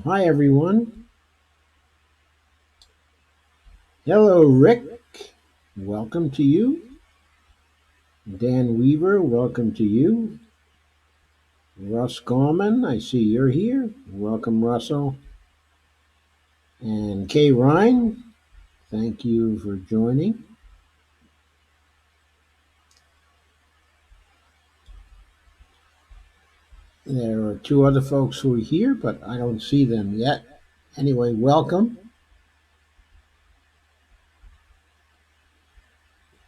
Hi, everyone. Hello, Rick. Welcome to you. Dan Weaver, welcome to you. Russ Gorman, I see you're here. Welcome, Russell. And Kay Ryan, thank you for joining. There are two other folks who are here, but I don't see them yet. Anyway, welcome.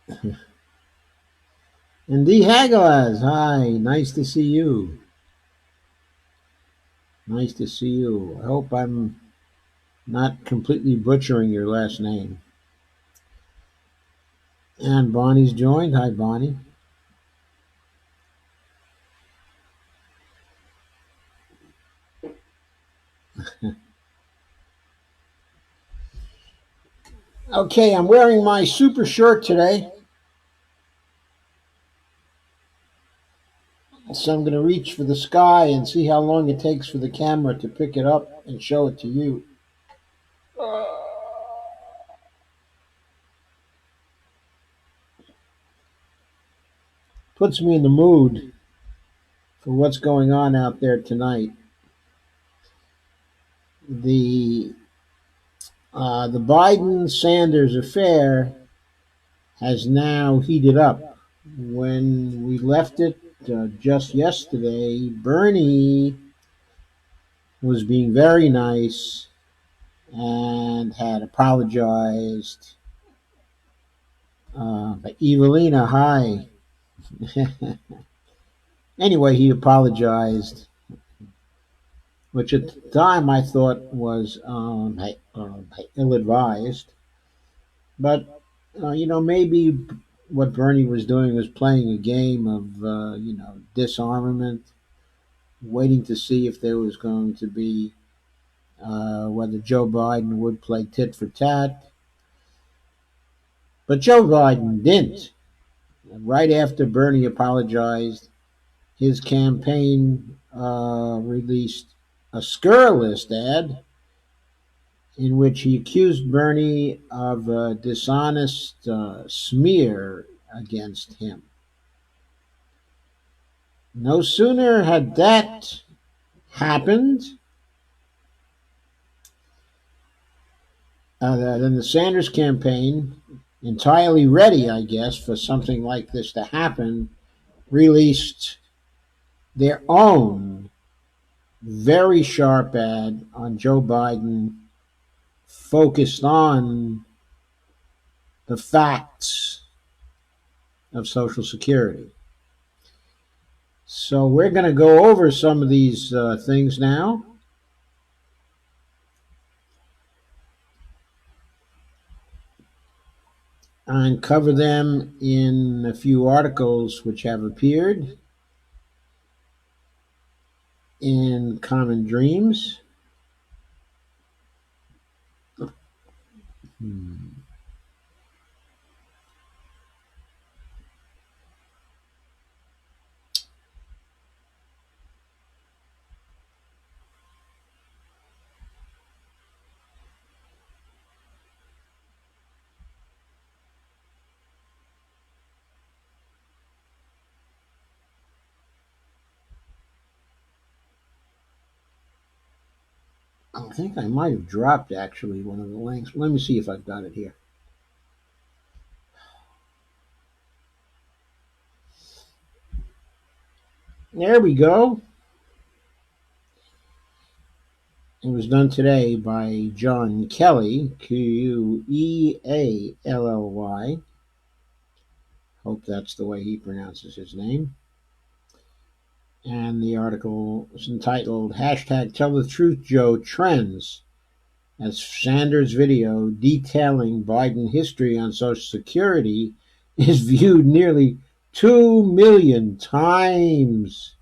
And Dee Hagalaz, hi, nice to see you. Nice to see you. I hope I'm not completely butchering your last name. And Bonnie's joined. Hi, Bonnie. Okay, I'm wearing my super shirt today. So I'm going to reach for the sky and see how long it takes for the camera to pick it up and show it to you. Puts me in the mood for what's going on out there tonight. The the Biden Sanders affair has now heated up. When we left it just yesterday, Bernie was being very nice and had apologized. But Evelina, hi. Anyway, he apologized, which at the time I thought was ill-advised. But maybe what Bernie was doing was playing a game of disarmament, waiting to see if there was going to be whether Joe Biden would play tit for tat. But Joe Biden didn't. Right after Bernie apologized, his campaign released a scurrilous ad in which he accused Bernie of a dishonest smear against him. No sooner had that happened than the Sanders campaign, entirely ready, I guess, for something like this to happen, released their own very sharp ad on Joe Biden, focused on the facts of Social Security. So we're going to go over some of these things now. And cover them in a few articles which have appeared in Common Dreams. Hmm. I think I might have dropped actually one of the links. Let me see if I've got it here. There we go. It was done today by John Kelly, Queally. Hope that's the way he pronounces his name. And the article is entitled Hashtag Tell the Truth Joe Trends, as Sanders' video detailing Biden history on Social Security is viewed nearly 2 million times.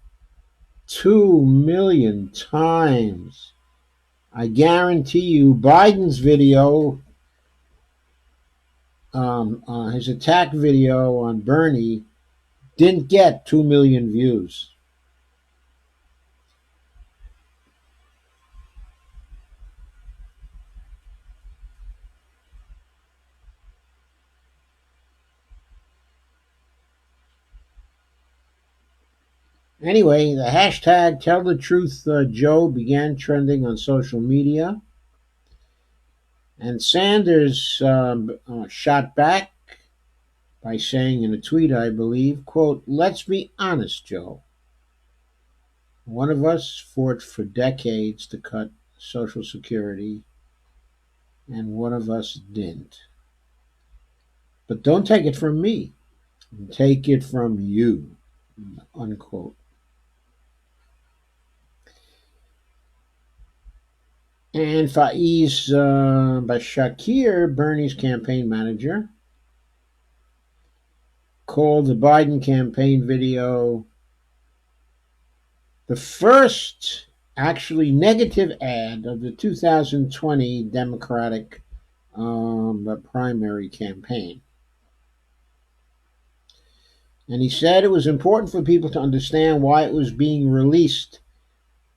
2 million times. I guarantee you Biden's video, his attack video on Bernie, didn't get 2 million views. Anyway, the hashtag Tell the Truth Joe began trending on social media. And Sanders shot back by saying in a tweet, I believe, quote, "Let's be honest, Joe. One of us fought for decades to cut Social Security, and one of us didn't. But don't take it from me. Take it from you," unquote. And Faiz Bashakir, Bernie's campaign manager, called the Biden campaign video the first actually negative ad of the 2020 Democratic primary campaign. And he said it was important for people to understand why it was being released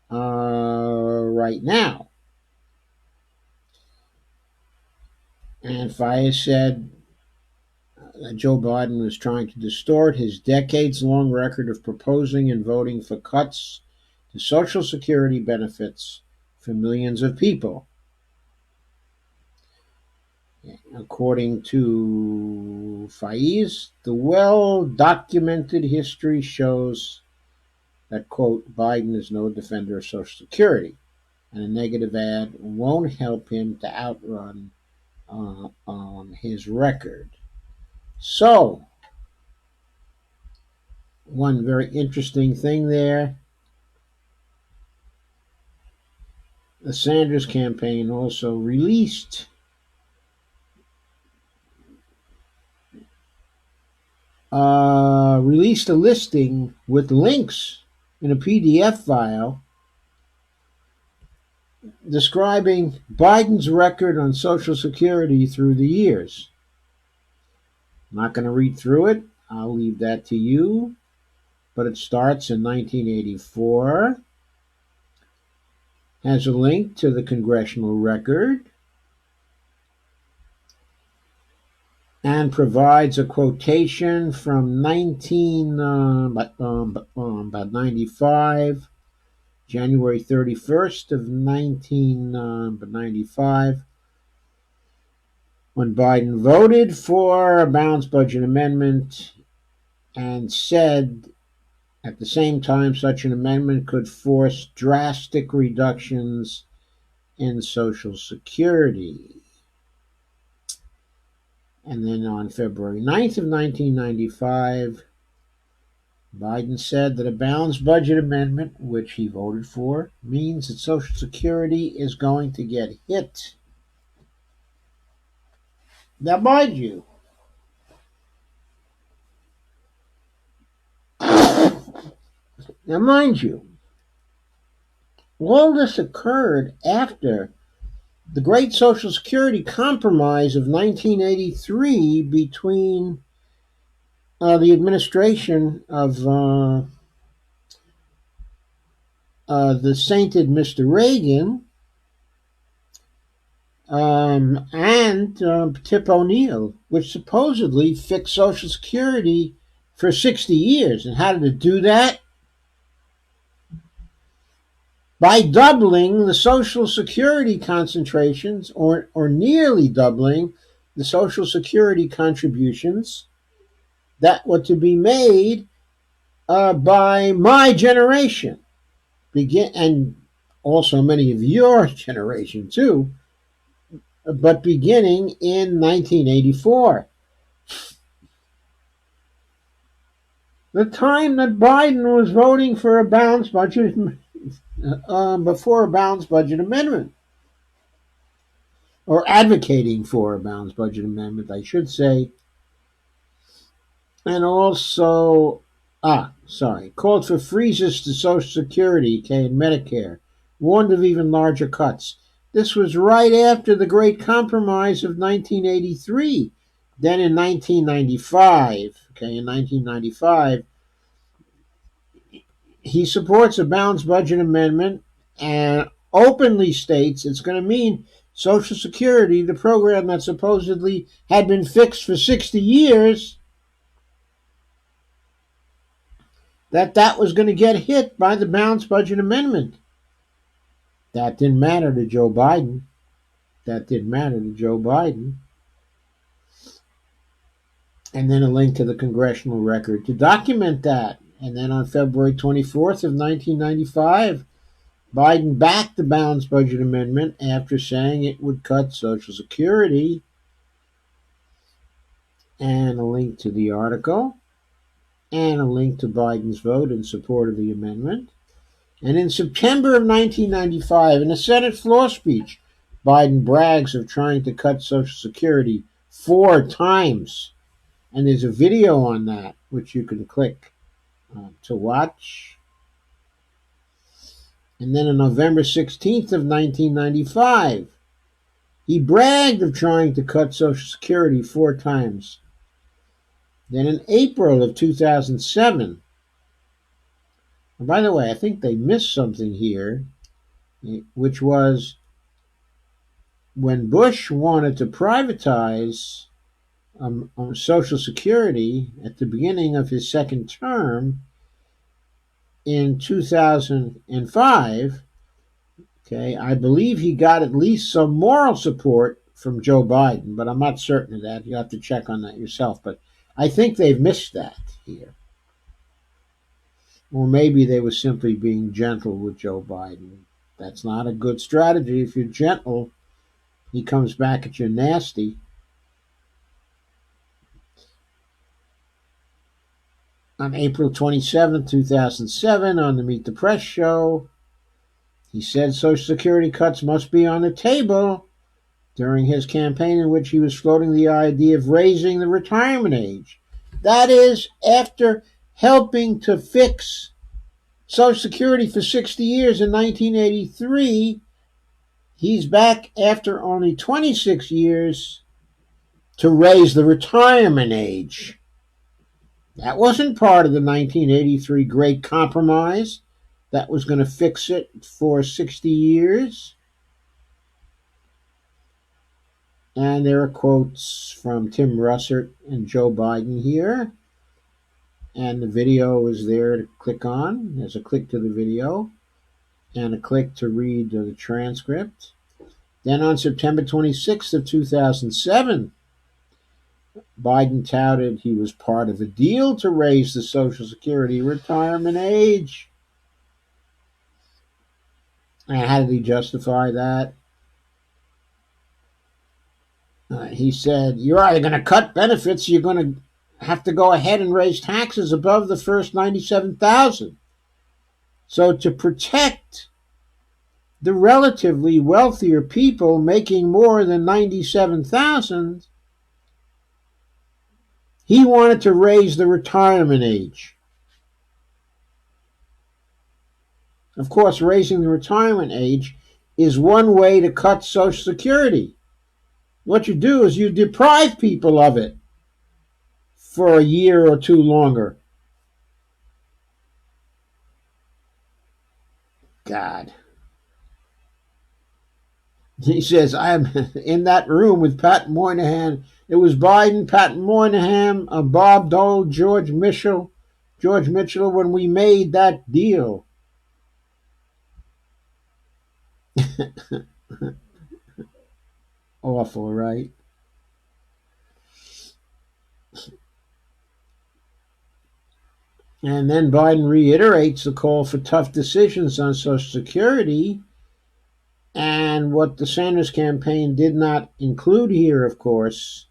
right now. And Faiz said that Joe Biden was trying to distort his decades-long record of proposing and voting for cuts to Social Security benefits for millions of people. According to Faiz, the well-documented history shows that, quote, Biden is no defender of Social Security, and a negative ad won't help him to outrun on his record. So, one very interesting thing there, the Sanders campaign also released a listing with links in a PDF file describing Biden's record on Social Security through the years. I'm not going to read through it. I'll leave that to you. But it starts in 1984, has a link to the congressional record, and provides a quotation from about 95, January 31st of 1995, when Biden voted for a balanced budget amendment and said at the same time such an amendment could force drastic reductions in Social Security. And then on February 9th of 1995, Biden said that a balanced budget amendment, which he voted for, means that Social Security is going to get hit. Now, mind you, all this occurred after the Great Social Security Compromise of 1983 between the administration of the sainted Mr. Reagan and Tip O'Neill, which supposedly fixed Social Security for 60 years. And how did it do that? By doubling the Social Security concentrations, or nearly doubling the Social Security contributions that were to be made by my generation. And also many of your generation too, but beginning in 1984. The time that Biden was voting for a balanced budget, before a balanced budget amendment, or advocating for a balanced budget amendment, I should say, and also, called for freezes to Social Security, and Medicare, warned of even larger cuts. This was right after the Great Compromise of 1983. Then in 1995, he supports a balanced budget amendment and openly states it's going to mean Social Security, the program that supposedly had been fixed for 60 years, that was going to get hit by the balanced budget amendment. That didn't matter to Joe Biden. That didn't matter to Joe Biden. And then a link to the congressional record to document that. And then on February 24th of 1995, Biden backed the balanced budget amendment after saying it would cut Social Security. And a link to the article. And a link to Biden's vote in support of the amendment. And in September of 1995, in a Senate floor speech, Biden brags of trying to cut Social Security 4 times. And there's a video on that, which you can click to watch. And then on November 16th of 1995, he bragged of trying to cut Social Security 4 times. Then in April of 2007, and by the way, I think they missed something here, which was when Bush wanted to privatize Social Security at the beginning of his second term in 2005, I believe he got at least some moral support from Joe Biden, but I'm not certain of that. You'll have to check on that yourself. But I think they've missed that here. Or maybe they were simply being gentle with Joe Biden. That's not a good strategy. If you're gentle, he comes back at you nasty. On April 27, 2007, on the Meet the Press show, he said Social Security cuts must be on the table during his campaign, in which he was floating the idea of raising the retirement age. That is, after helping to fix Social Security for 60 years in 1983, he's back after only 26 years to raise the retirement age. That wasn't part of the 1983 Great Compromise that was going to fix it for 60 years. And there are quotes from Tim Russert and Joe Biden here. And the video is there to click on. There's a click to the video and a click to read the transcript. Then on September 26th of 2007, Biden touted he was part of a deal to raise the Social Security retirement age. And how did he justify that? He said, you're either going to cut benefits, or you're going to have to go ahead and raise taxes above the first $97,000. So to protect the relatively wealthier people making more than $97,000, he wanted to raise the retirement age. Of course, raising the retirement age is one way to cut Social Security. What you do is you deprive people of it for a year or two longer. God. He says, I'm in that room with Pat Moynihan. It was Biden, Pat Moynihan, Bob Dole, George Mitchell, when we made that deal. Awful, right? And then Biden reiterates the call for tough decisions on Social Security And what the Sanders campaign did not include here, of course,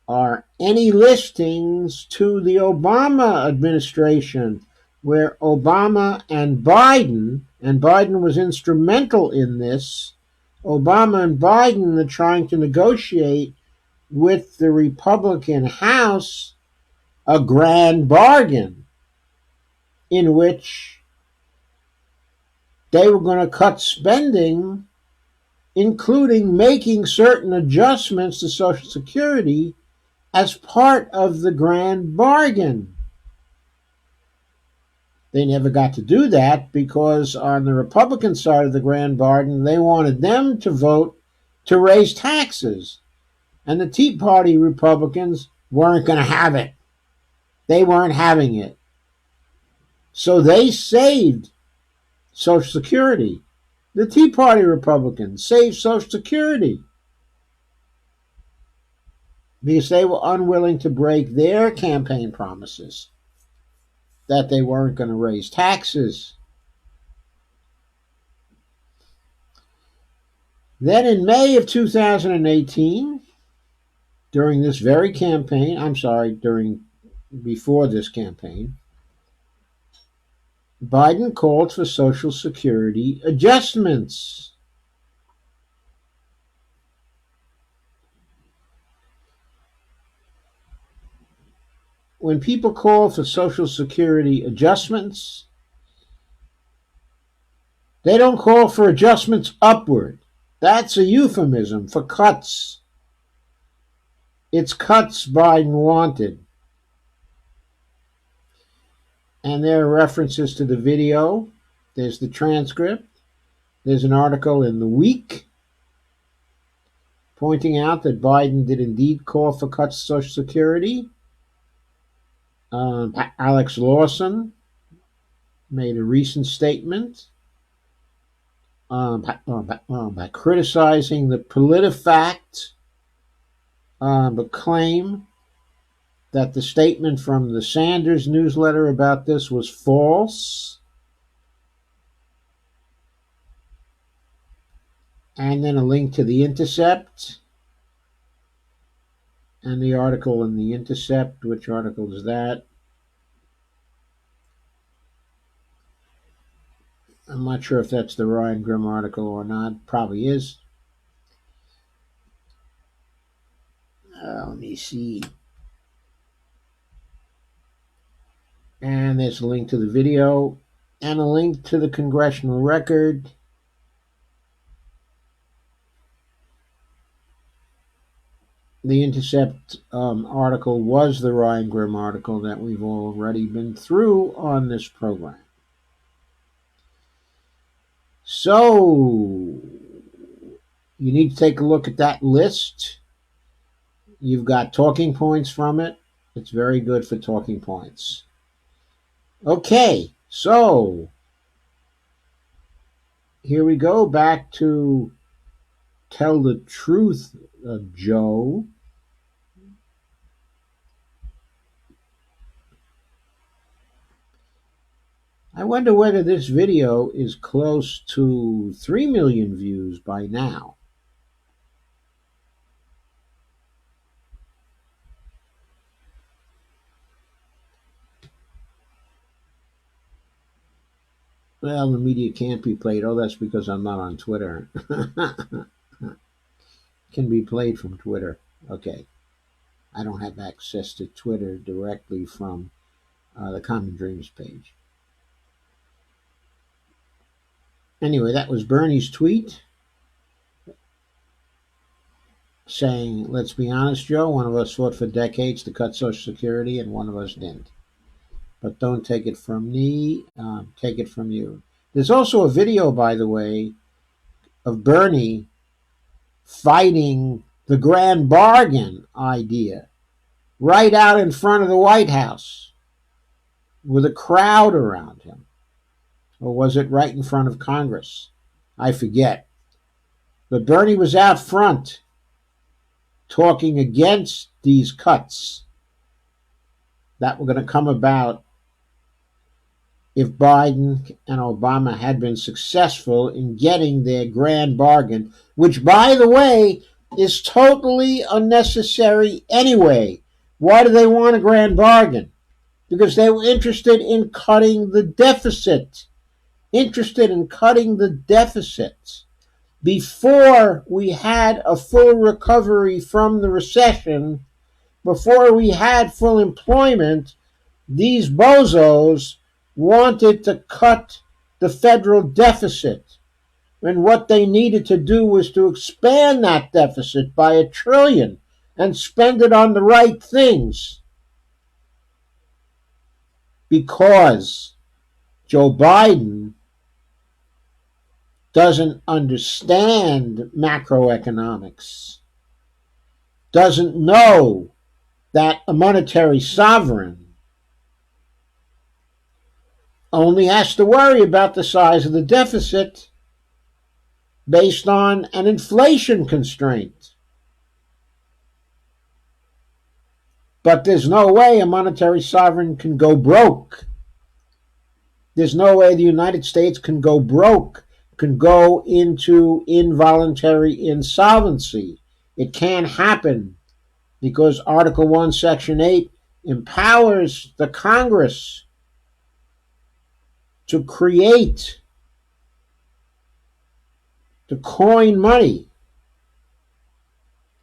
are any listings to the Obama administration, where Obama and Biden was instrumental in this. Obama and Biden are trying to negotiate with the Republican House a grand bargain in which they were going to cut spending, including making certain adjustments to Social Security as part of the grand bargain. They never got to do that because on the Republican side of the grand bargain, they wanted them to vote to raise taxes. And the Tea Party Republicans weren't going to have it. They weren't having it. So they saved Social Security. The Tea Party Republicans saved Social Security because they were unwilling to break their campaign promises that they weren't going to raise taxes. Then in May of 2018, during this very campaign, before this campaign, Biden called for Social Security adjustments. When people call for Social Security adjustments, they don't call for adjustments upward. That's a euphemism for cuts. It's cuts Biden wanted. And there are references to the video. There's the transcript. There's an article in The Week pointing out that Biden did indeed call for cuts to Social Security. Alex Lawson made a recent statement by criticizing the PolitiFact claim that the statement from the Sanders newsletter about this was false. And then a link to The Intercept. And the article in The Intercept, which article is that? I'm not sure if that's the Ryan Grim article or not. Probably is. Let me see. And there's a link to the video and a link to the Congressional Record. The Intercept article was the Ryan Grim article that we've already been through on this program. So, you need to take a look at that list. You've got talking points from it. It's very good for talking points. Okay, so here we go back to Tell the Truth, Joe. I wonder whether this video is close to 3 million views by now. Well, the media can't be played. Oh, that's because I'm not on Twitter. Can be played from Twitter. Okay. I don't have access to Twitter directly from the Common Dreams page. Anyway, that was Bernie's tweet saying, let's be honest, Joe, one of us fought for decades to cut Social Security and one of us didn't. But don't take it from me, take it from you. There's also a video, by the way, of Bernie fighting the grand bargain idea right out in front of the White House with a crowd around him. Or was it right in front of Congress? I forget. But Bernie was out front talking against these cuts that were going to come about if Biden and Obama had been successful in getting their grand bargain, which, by the way, is totally unnecessary anyway. Why do they want a grand bargain? Because they were interested in cutting the deficit. Interested in cutting the deficits. Before we had a full recovery from the recession, before we had full employment, these bozos wanted to cut the federal deficit. And what they needed to do was to expand that deficit by $1 trillion and spend it on the right things. Because Joe Biden doesn't understand macroeconomics, doesn't know that a monetary sovereign only has to worry about the size of the deficit based on an inflation constraint. But there's no way a monetary sovereign can go broke. There's no way the United States can go broke, can go into involuntary insolvency. It can't happen because Article 1, Section 8 empowers the Congress to create, to coin money,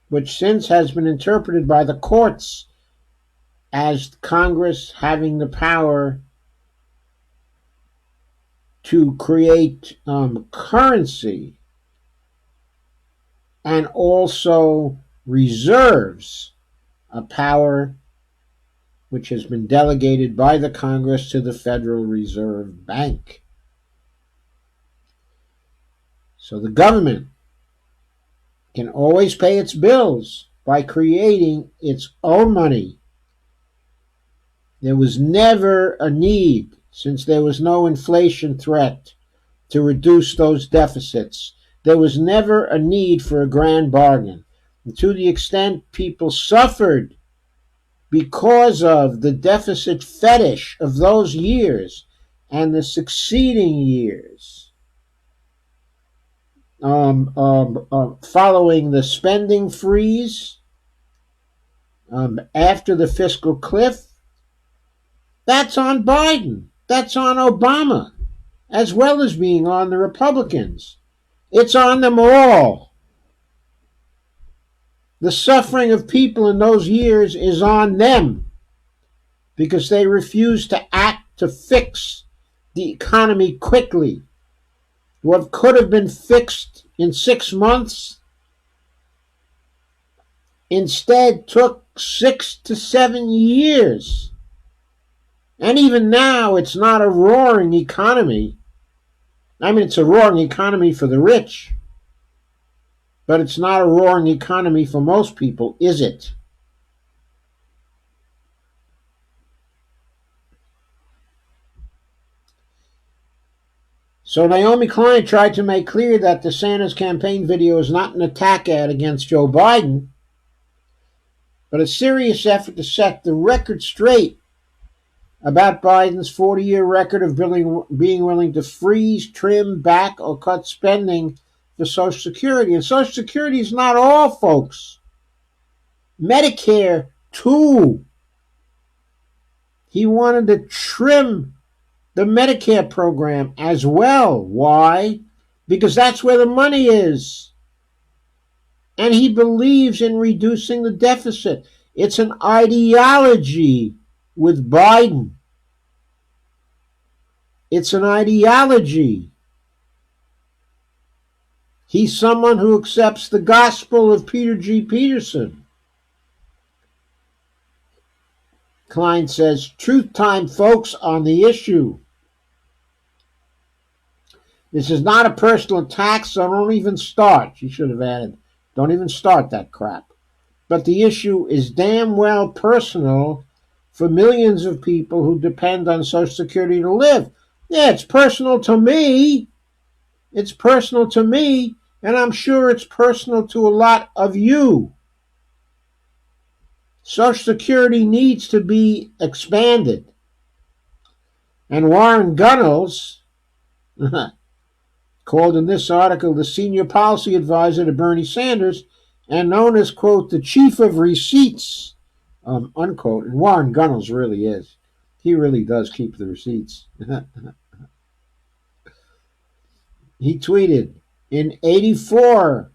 which since has been interpreted by the courts as Congress having the power to create currency and also reserves, a power which has been delegated by the Congress to the Federal Reserve Bank. So the government can always pay its bills by creating its own money. There was never a need, since there was no inflation threat, to reduce those deficits. There was never a need for a grand bargain. And to the extent people suffered because of the deficit fetish of those years and the succeeding years, following the spending freeze, after the fiscal cliff, that's on Biden. That's on Obama, as well as being on the Republicans. It's on them all. The suffering of people in those years is on them because they refused to act to fix the economy quickly. What could have been fixed in 6 months instead took 6 to 7 years. And even now, it's not a roaring economy. I mean, it's a roaring economy for the rich, but it's not a roaring economy for most people, is it? So Naomi Klein tried to make clear that DeSantis' campaign video is not an attack ad against Joe Biden, but a serious effort to set the record straight about Biden's 40-year record of being willing to freeze, trim back, or cut spending for Social Security. And Social Security is not all, folks. Medicare, too. He wanted to trim the Medicare program as well. Why? Because that's where the money is. And he believes in reducing the deficit. It's an ideology with Biden. It's an ideology. He's someone who accepts the gospel of Peter G. Peterson. Klein says, truth time, folks, on the issue. This is not a personal attack, so don't even start. She should have added, don't even start that crap. But the issue is damn well personal for millions of people who depend on Social Security to live. Yeah, it's personal to me. It's personal to me, and I'm sure it's personal to a lot of you. Social Security needs to be expanded. And Warren Gunnels, called in this article the senior policy advisor to Bernie Sanders and known as, quote, the chief of receipts, unquote. And Warren Gunnels really is. He really does keep the receipts. He tweeted, in 84,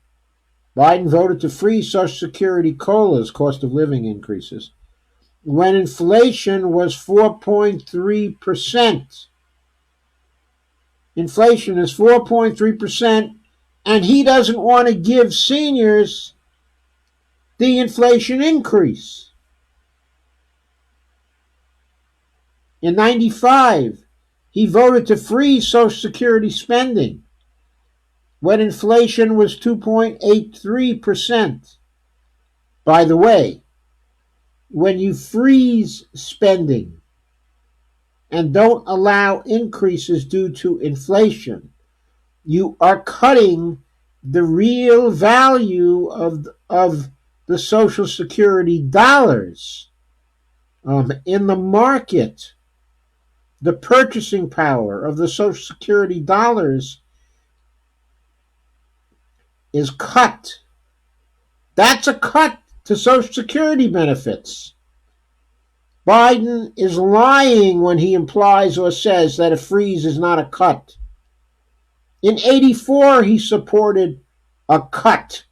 Biden voted to freeze Social Security COLAs, cost of living increases, when inflation was 4.3%. Inflation is 4.3%, and he doesn't want to give seniors the inflation increase. In 95, he voted to freeze Social Security spending when inflation was 2.83%. By the way, when you freeze spending and don't allow increases due to inflation, you are cutting the real value of the Social Security dollars in the market. The purchasing power of the Social Security dollars is cut. That's a cut to Social Security benefits. Biden is lying when he implies or says that a freeze is not a cut. In 84, he supported a cut.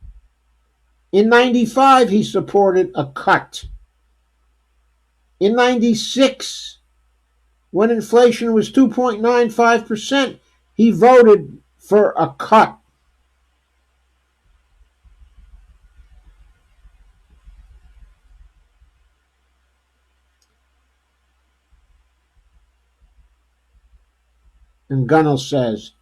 In 95, he supported a cut. In 96, when inflation was 2.95%, he voted for a cut. And Gunnels says,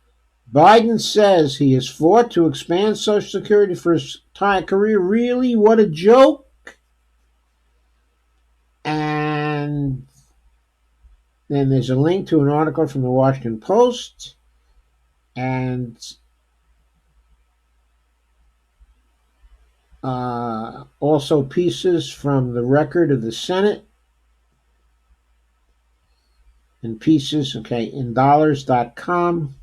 Biden says he has fought to expand Social Security for his entire career. Really? What a joke. And then there's a link to an article from the Washington Post. And also pieces from the record of the Senate. And pieces, in dollars.com.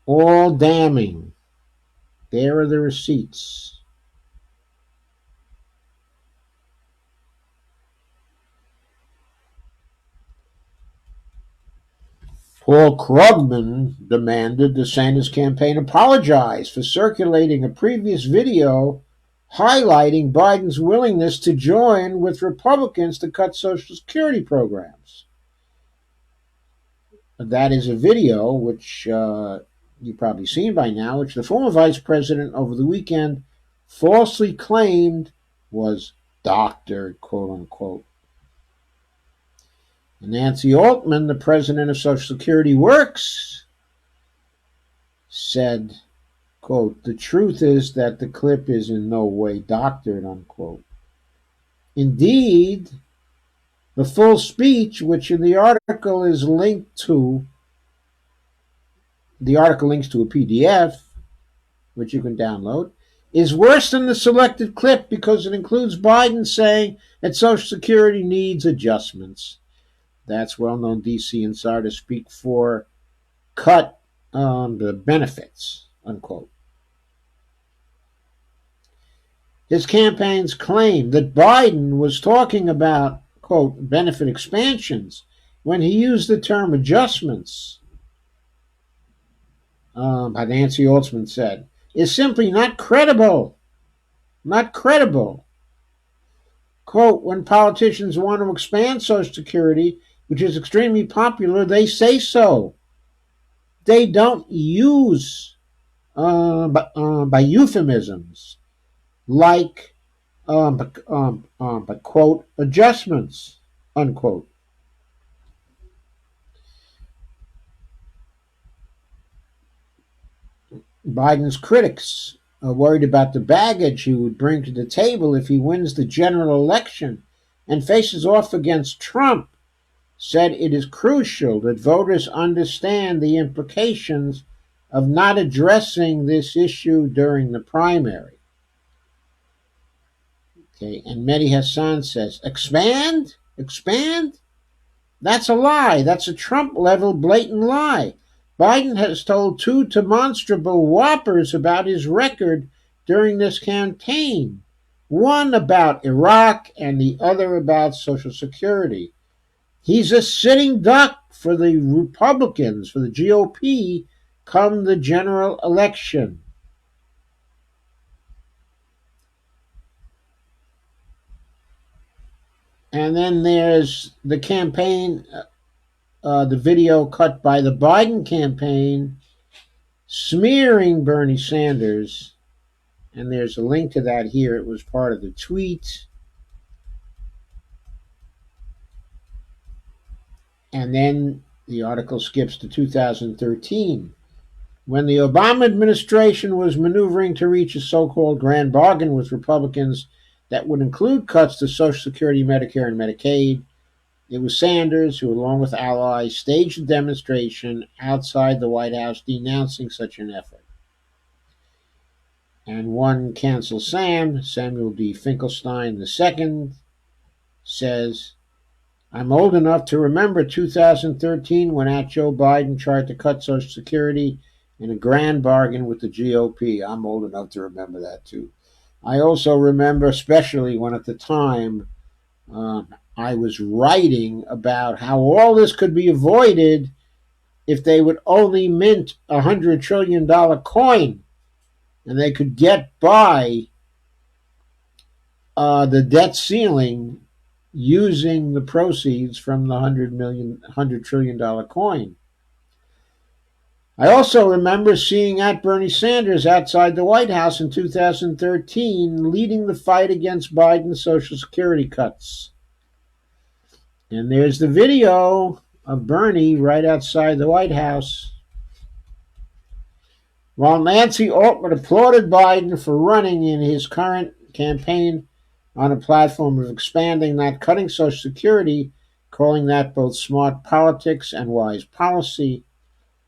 All damning. There are the receipts. Paul Krugman demanded the Sanders campaign apologize for circulating a previous video highlighting Biden's willingness to join with Republicans to cut Social Security programs. That is a video which you've probably seen by now, which the former vice president over the weekend falsely claimed was doctored, quote unquote. Nancy Altman, the president of Social Security Works, said, quote, the truth is that the clip is in no way doctored, unquote. Indeed, the full speech, which in the article is linked to, the article links to a PDF, which you can download, is worse than the selected clip because it includes Biden saying that Social Security needs adjustments. That's well-known DC insider speak for cut the benefits, unquote. His campaigns claim that Biden was talking about, quote, benefit expansions when he used the term adjustments, Nancy Altman said, is simply not credible. Not credible. Quote, when politicians want to expand Social Security, which is extremely popular, they say so. They don't use by euphemisms like, quote, adjustments, unquote. Biden's critics are worried about the baggage he would bring to the table if he wins the general election and faces off against Trump, said it is crucial that voters understand the implications of not addressing this issue during the primary. And Mehdi Hassan says, expand? Expand? That's a lie. That's a Trump-level blatant lie. Biden has told two demonstrable whoppers about his record during this campaign. One about Iraq and the other about Social Security. He's a sitting duck for the Republicans, for the GOP, come the general election. And then there's the campaign, the video cut by the Biden campaign smearing Bernie Sanders. And there's a link to that here. It was part of the tweet. And then the article skips to 2013. When the Obama administration was maneuvering to reach a so-called grand bargain with Republicans that would include cuts to Social Security, Medicare, and Medicaid, it was Sanders who, along with allies, staged a demonstration outside the White House denouncing such an effort. And one Cancel Sam, Samuel D. Finkelstein II, says, I'm old enough to remember 2013 when Joe Biden tried to cut Social Security in a grand bargain with the GOP. I'm old enough to remember that too. I also remember, especially when at the time I was writing about how all this could be avoided if they would only mint $100 trillion coin and they could get by the debt ceiling using the proceeds from the $100 trillion coin. I also remember seeing Bernie Sanders outside the White House in 2013 leading the fight against Biden's Social Security cuts. And there's the video of Bernie right outside the White House. While Nancy Altman applauded Biden for running in his current campaign on a platform of expanding, not cutting Social Security, calling that both smart politics and wise policy,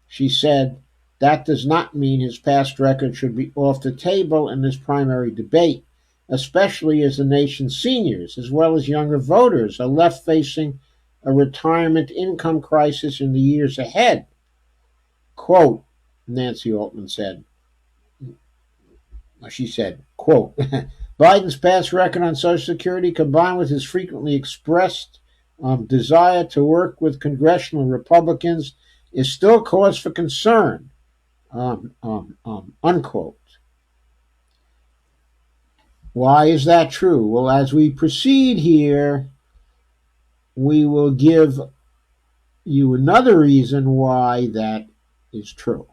she said, that does not mean his past record should be off the table in this primary debate, especially as the nation's seniors, as well as younger voters, are left facing a retirement income crisis in the years ahead. Quote, Nancy Altman said, she said, quote, Biden's past record on Social Security, combined with his frequently expressed desire to work with congressional Republicans, is still cause for concern, unquote. Why is that true? Well, as we proceed here, we will give you another reason why that is true.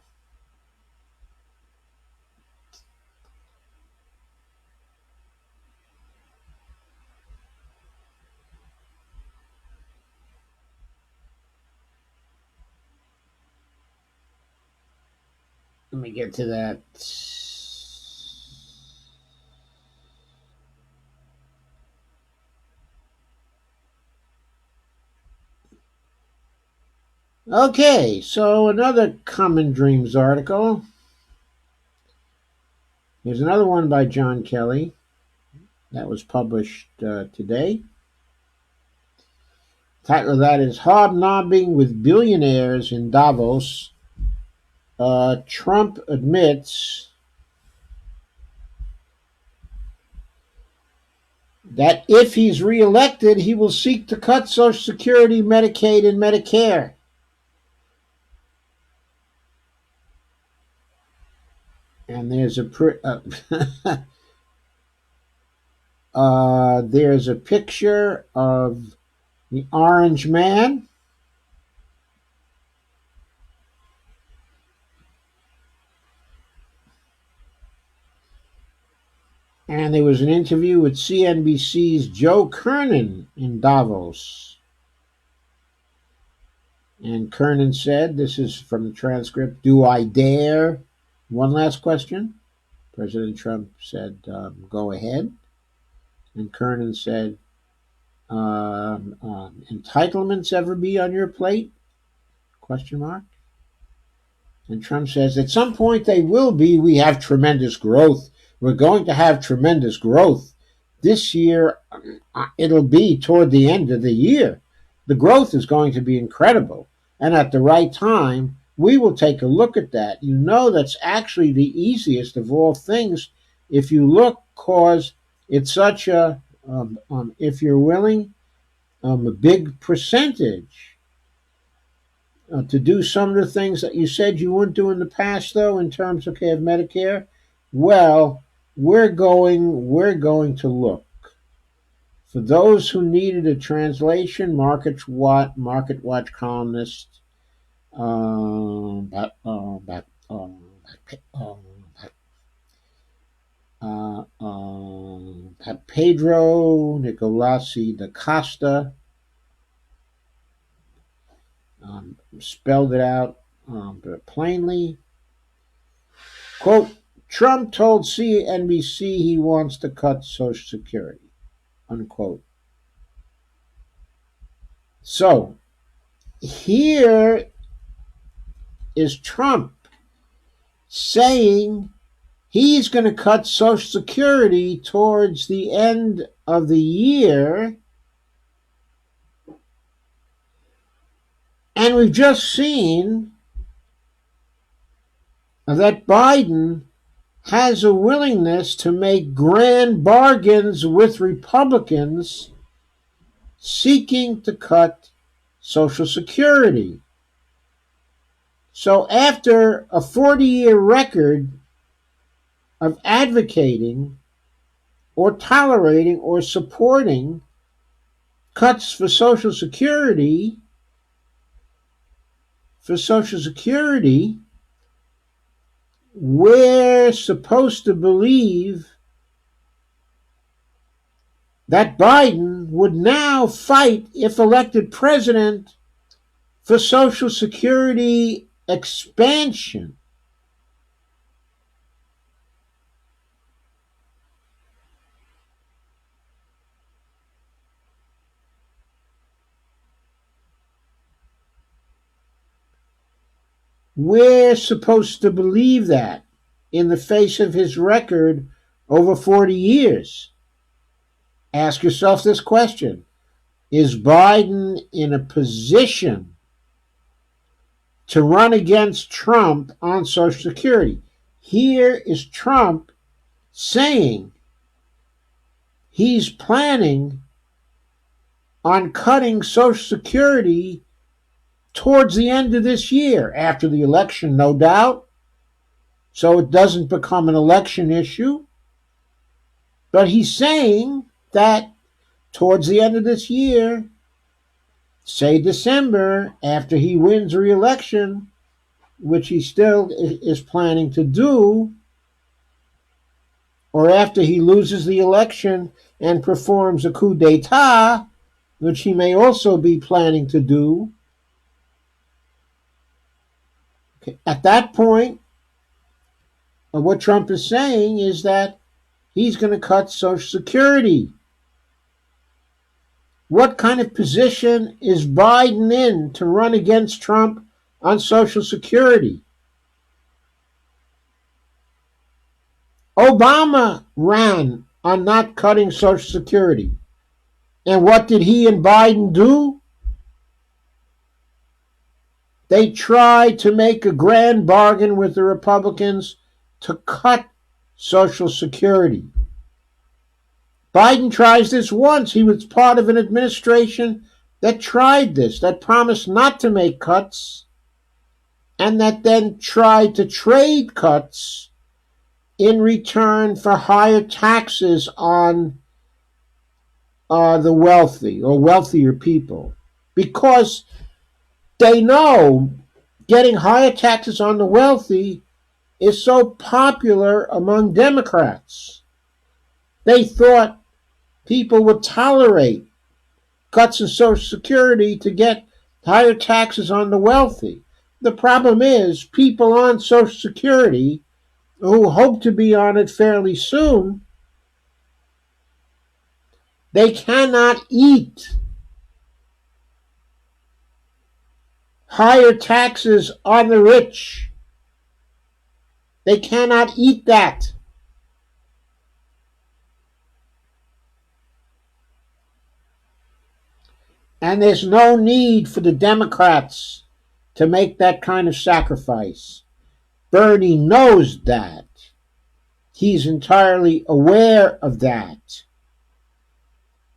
Let me get to that. Okay, so another Common Dreams article. Here's another one by John Kelly that was published today. The title of that is Hobnobbing with Billionaires in Davos. Trump admits that if he's reelected, he will seek to cut Social Security, Medicaid, and Medicare. And there's there's a picture of the Orange Man. And there was an interview with CNBC's Joe Kernan in Davos. And Kernan said, this is from the transcript, do I dare? One last question. President Trump said, go ahead. And Kernan said, entitlements ever be on your plate? Question mark. And Trump says, at some point they will be. We have tremendous growth. We're going to have tremendous growth. This year, it'll be toward the end of the year. the growth is going to be incredible. And at the right time, we will take a look at that. You know, that's actually the easiest of all things if you look, cause it's such a, if you're willing, a big percentage to do some of the things that you said you wouldn't do in the past, though, in terms of Medicare. Well, we're going to look. For those who needed a translation, Market Watch columnist uh, uh, uh, Pedro Nicolasi da Costa spelled it out plainly. Quote, Trump told CNBC he wants to cut Social Security, unquote. So here is Trump saying he's going to cut Social Security towards the end of the year. And we've just seen that Biden has a willingness to make grand bargains with Republicans seeking to cut Social Security. So after a 40-year record of advocating or tolerating or supporting cuts for Social Security, we're supposed to believe that Biden would now fight, if elected president, for Social Security expansion. We're supposed to believe that in the face of his record over 40 years. Ask yourself this question. Is Biden in a position to run against Trump on Social Security? Here is Trump saying he's planning on cutting Social Security towards the end of this year, after the election, no doubt, so it doesn't become an election issue. But he's saying that towards the end of this year, say December, after he wins re-election, which he still is planning to do, or after he loses the election and performs a coup d'etat, which he may also be planning to do, at that point, what Trump is saying is that he's going to cut Social Security. What kind of position is Biden in to run against Trump on Social Security? Obama ran on not cutting Social Security. And what did he and Biden do? They tried to make a grand bargain with the Republicans to cut Social Security. Biden tries this once. He was part of an administration that tried this, that promised not to make cuts, and that then tried to trade cuts in return for higher taxes on the wealthy or wealthier people. Because they know getting higher taxes on the wealthy is so popular among Democrats. They thought people would tolerate cuts in Social Security to get higher taxes on the wealthy. The problem is people on Social Security who hope to be on it fairly soon, they cannot eat higher taxes on the rich. They cannot eat that. And there's no need for the Democrats to make that kind of sacrifice. Bernie knows that. He's entirely aware of that.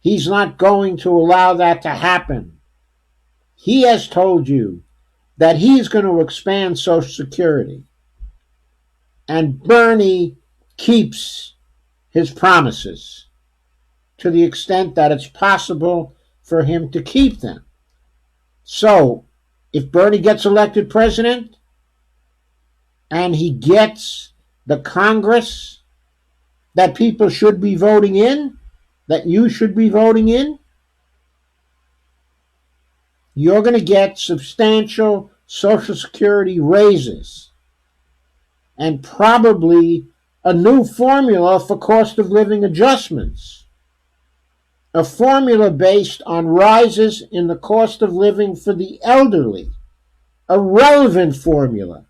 He's not going to allow that to happen. He has told you that he's going to expand Social Security. And Bernie keeps his promises to the extent that it's possible for him to keep them. So, if Bernie gets elected president and he gets the Congress that people should be voting in, that you should be voting in, you're going to get substantial Social Security raises and probably a new formula for cost of living adjustments. A formula based on rises in the cost of living for the elderly. A relevant formula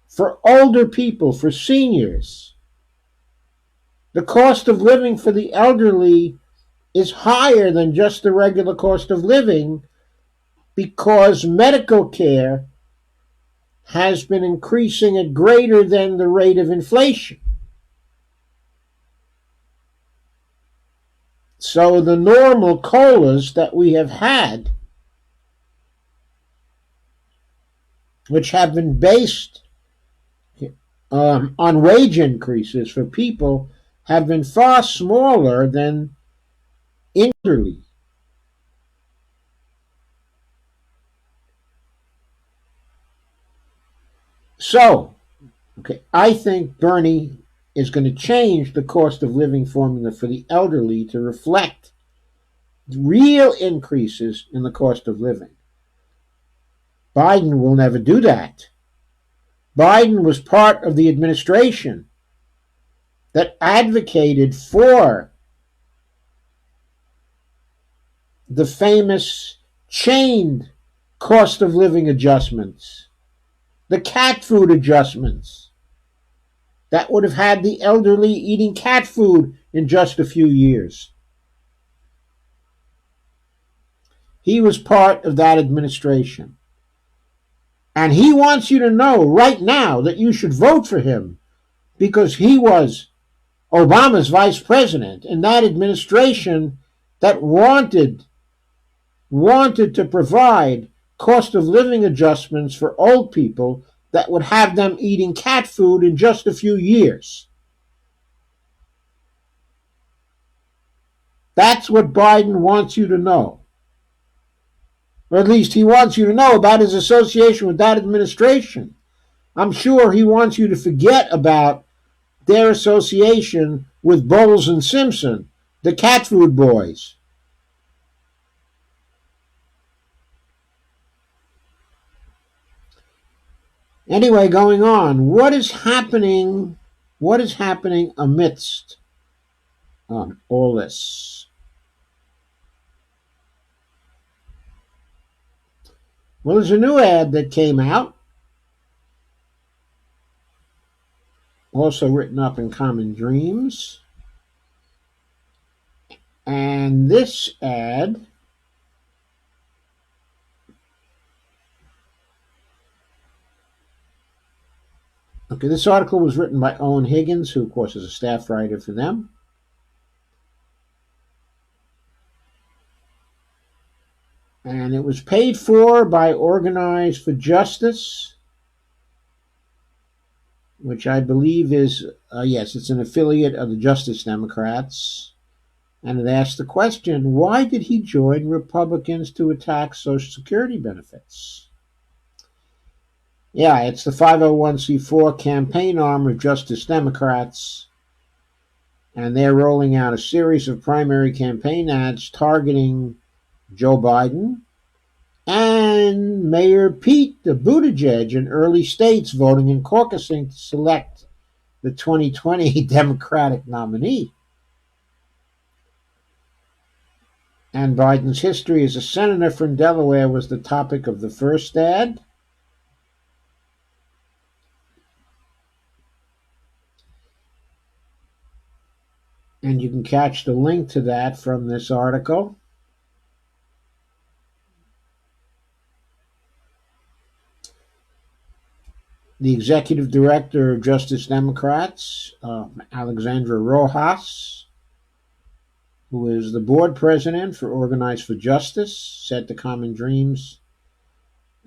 for older people, for seniors. The cost of living for the elderly is higher than just the regular cost of living because medical care has been increasing at greater than the rate of inflation. So the normal COLAs that we have had, which have been based on wage increases for people, have been far smaller than elderly. So, I think Bernie is going to change the cost of living formula for the elderly to reflect real increases in the cost of living. Biden will never do that. Biden was part of the administration that advocated for the famous chained cost of living adjustments, the cat food adjustments that would have had the elderly eating cat food in just a few years. He was part of that administration. And he wants you to know right now that you should vote for him because he was Obama's vice president in that administration that wanted to provide cost of living adjustments for old people that would have them eating cat food in just a few years. That's what Biden wants you to know. Or at least he wants you to know about his association with that administration. I'm sure he wants you to forget about their association with Bowles and Simpson, the cat food boys. Anyway, going on, what is happening amidst all this? Well, there's a new ad that came out, also written up in Common Dreams. And this ad this article was written by Owen Higgins, who, of course, is a staff writer for them. And it was paid for by Organize for Justice, which I believe is, yes, it's an affiliate of the Justice Democrats. And it asked the question, why did he join Republicans to attack Social Security benefits? Yeah, it's the 501c4 campaign arm of Justice Democrats, and they're rolling out a series of primary campaign ads targeting Joe Biden and Mayor Pete Buttigieg in early states voting and caucusing to select the 2020 Democratic nominee. And Biden's history as a senator from Delaware was the topic of the first ad. And you can catch the link to that from this article. The executive director of Justice Democrats, Alexandra Rojas, who is the board president for Organize for Justice, said to Common Dreams,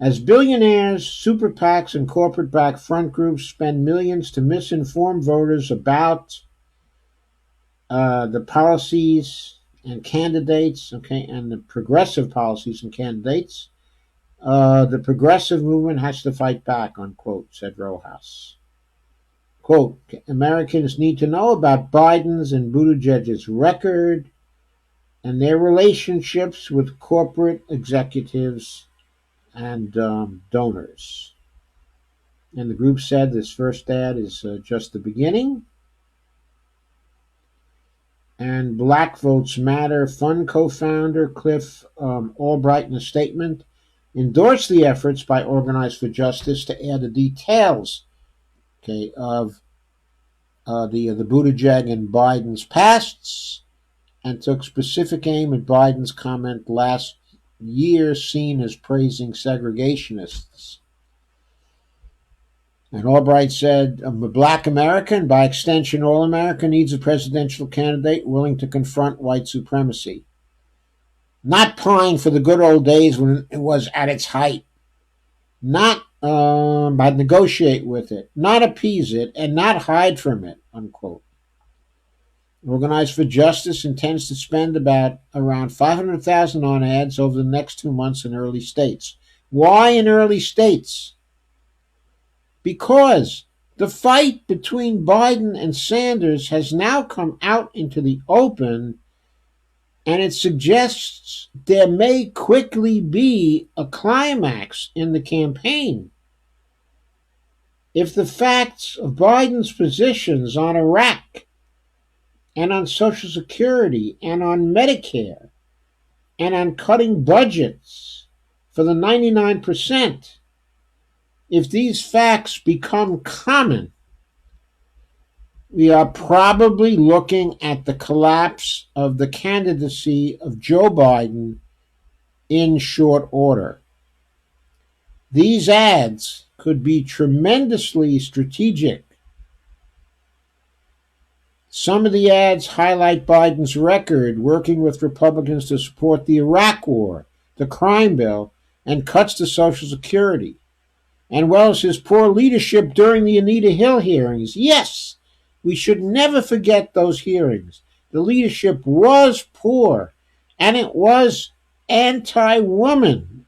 as billionaires, super PACs, and corporate-backed front groups spend millions to misinform voters about the policies and candidates, okay, and the progressive policies and candidates, the progressive movement has to fight back, unquote, said Rojas. Quote, Americans need to know about Biden's and Buttigieg's record and their relationships with corporate executives and donors. And the group said this first ad is just the beginning. And Black Votes Matter Fund co-founder Cliff Albright, in a statement, endorsed the efforts by Organize for Justice to add the details, okay, of the Buttigieg and Biden's pasts, and took specific aim at Biden's comment last year seen as praising segregationists. And Albright said, Black America, and by extension all America, needs a presidential candidate willing to confront white supremacy. Not pine for the good old days when it was at its height. Not but negotiate with it, not appease it, and not hide from it, unquote. Organize for Justice intends to spend around $500,000 on ads over the next 2 months in early states. Why in early states? Because the fight between Biden and Sanders has now come out into the open, and it suggests there may quickly be a climax in the campaign. If the facts of Biden's positions on Iraq and on Social Security and on Medicare and on cutting budgets for the 99%, if these facts become common, we are probably looking at the collapse of the candidacy of Joe Biden in short order. These ads could be tremendously strategic. Some of the ads highlight Biden's record working with Republicans to support the Iraq War, the crime bill, and cuts to Social Security, and well as his poor leadership during the Anita Hill hearings. Yes, we should never forget those hearings. The leadership was poor, and it was anti-woman.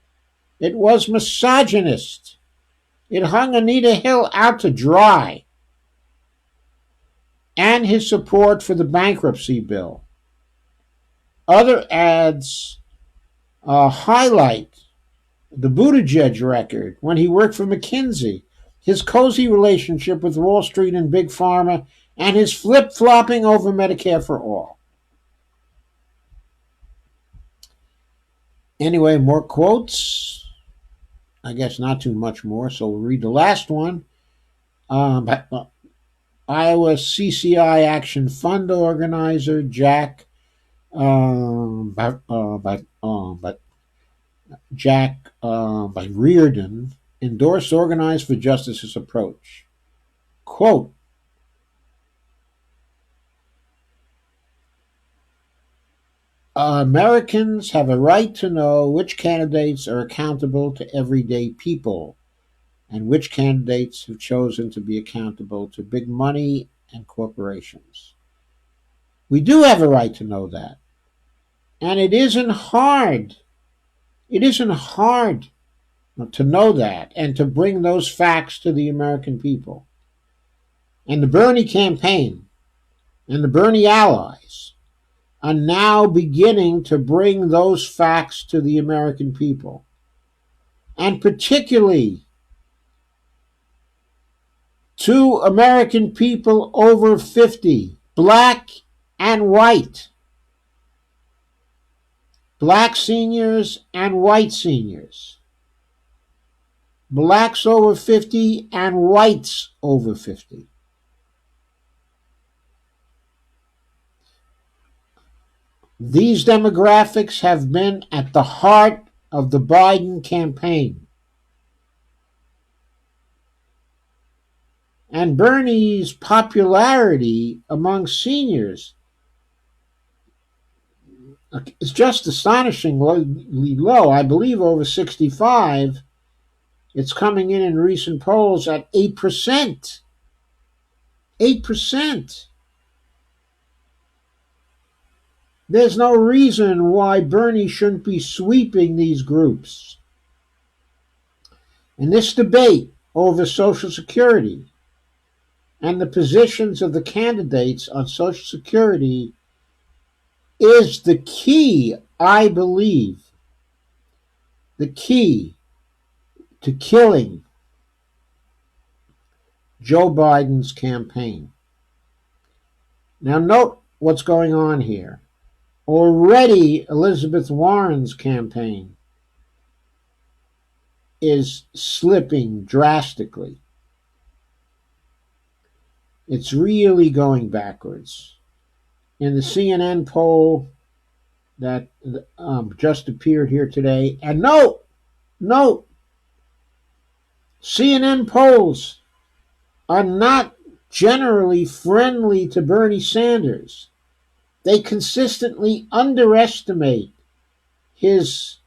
It was misogynist. It hung Anita Hill out to dry. And his support for the bankruptcy bill. Other ads highlight the Buttigieg record when he worked for McKinsey, his cozy relationship with Wall Street and Big Pharma, and his flip-flopping over Medicare for all. Anyway, more quotes. I guess not too much more, so we'll read the last one. Iowa CCI Action Fund organizer Jack Reardon endorsed Organize for Justice's approach. Quote, Americans have a right to know which candidates are accountable to everyday people and which candidates have chosen to be accountable to big money and corporations. We do have a right to know that. And it isn't hard. It isn't hard to know that and to bring those facts to the American people. And the Bernie campaign and the Bernie allies are now beginning to bring those facts to the American people. And particularly to American people over 50, black and white. Black seniors and white seniors. Blacks over 50 and whites over 50. These demographics have been at the heart of the Biden campaign. And Bernie's popularity among seniors is just astonishingly low. I believe over 65, it's coming in recent polls at 8%. 8%. There's no reason why Bernie shouldn't be sweeping these groups. And this debate over Social Security and the positions of the candidates on Social Security is the key, I believe, the key to killing Joe Biden's campaign. Now, note what's going on here. Already, Elizabeth Warren's campaign is slipping drastically. It's really going backwards. In the CNN poll that just appeared here today, and note, CNN polls are not generally friendly to Bernie Sanders. They consistently underestimate his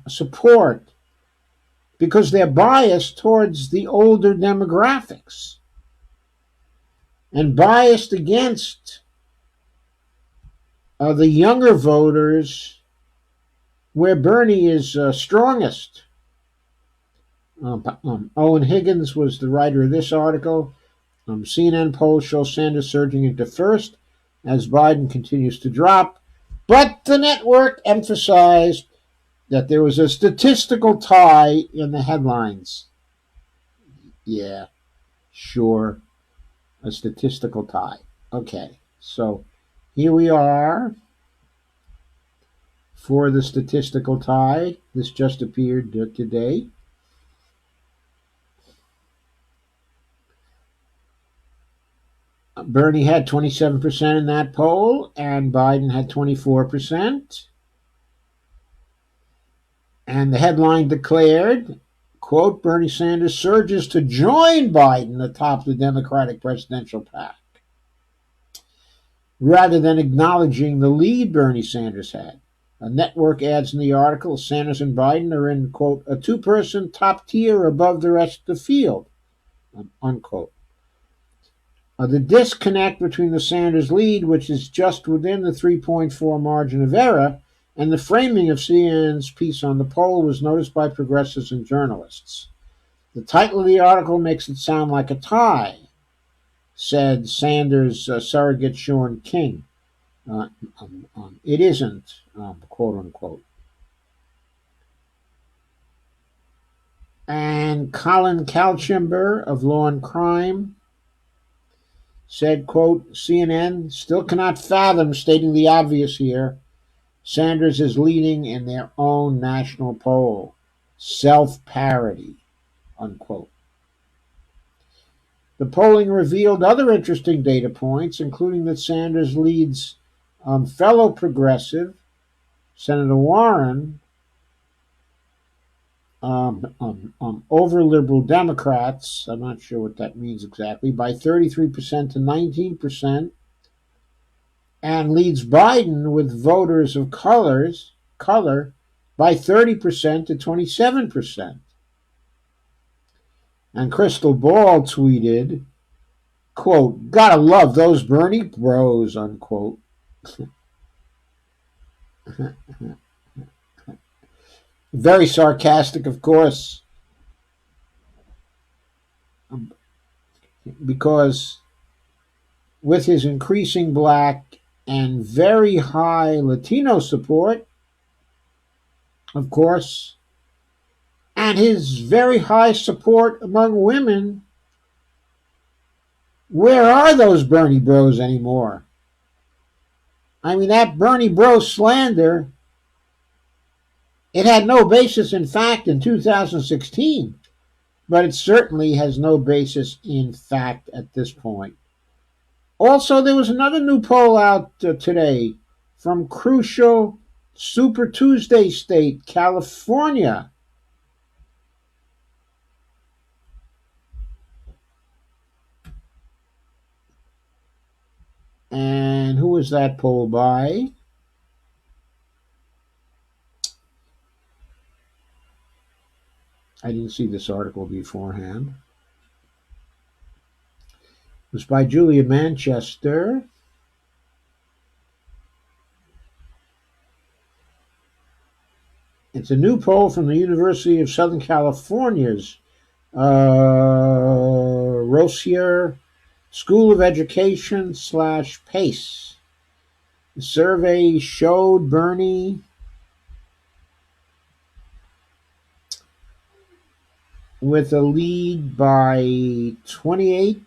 support because they're biased towards the older demographics and biased against the younger voters where Bernie is strongest. Owen Higgins was the writer of this article. CNN polls show Sanders surging into first as Biden continues to drop, but the network emphasized that there was a statistical tie in the headlines. Yeah, sure, a statistical tie. Okay, so here we are for the statistical tie. This just appeared today. Bernie had 27% in that poll, and Biden had 24%. And the headline declared, quote, Bernie Sanders surges to join Biden atop the Democratic presidential pack, rather than acknowledging the lead Bernie Sanders had. A network adds in the article, Sanders and Biden are in, quote, a two-person top tier above the rest of the field, unquote. The disconnect between the Sanders lead, which is just within the 3.4 margin of error, and the framing of CNN's piece on the poll was noticed by progressives and journalists. The title of the article makes it sound like a tie, said Sanders' surrogate Sean King. It isn't, quote unquote. And Colin Kalchember of Law and Crime said, quote, CNN still cannot fathom stating the obvious here. Sanders is leading in their own national poll. Self-parody, unquote. The polling revealed other interesting data points, including that Sanders leads fellow progressive Senator Warren over liberal Democrats, I'm not sure what that means exactly, by 33% to 19%, and leads Biden with voters of color by 30% to 27%. And Crystal Ball tweeted, quote, gotta love those Bernie bros, unquote. Very sarcastic, of course, because with his increasing black and very high Latino support, of course, and his very high support among women, where are those Bernie bros anymore? I mean, that Bernie bro slander, it had no basis in fact in 2016, but it certainly has no basis in fact at this point. Also, there was another new poll out today from crucial Super Tuesday state, California. And who was that poll by? I didn't see this article beforehand. It was by Julia Manchester. It's a new poll from the University of Southern California's Rossier School of Education / PACE. The survey showed Bernie with a lead by 28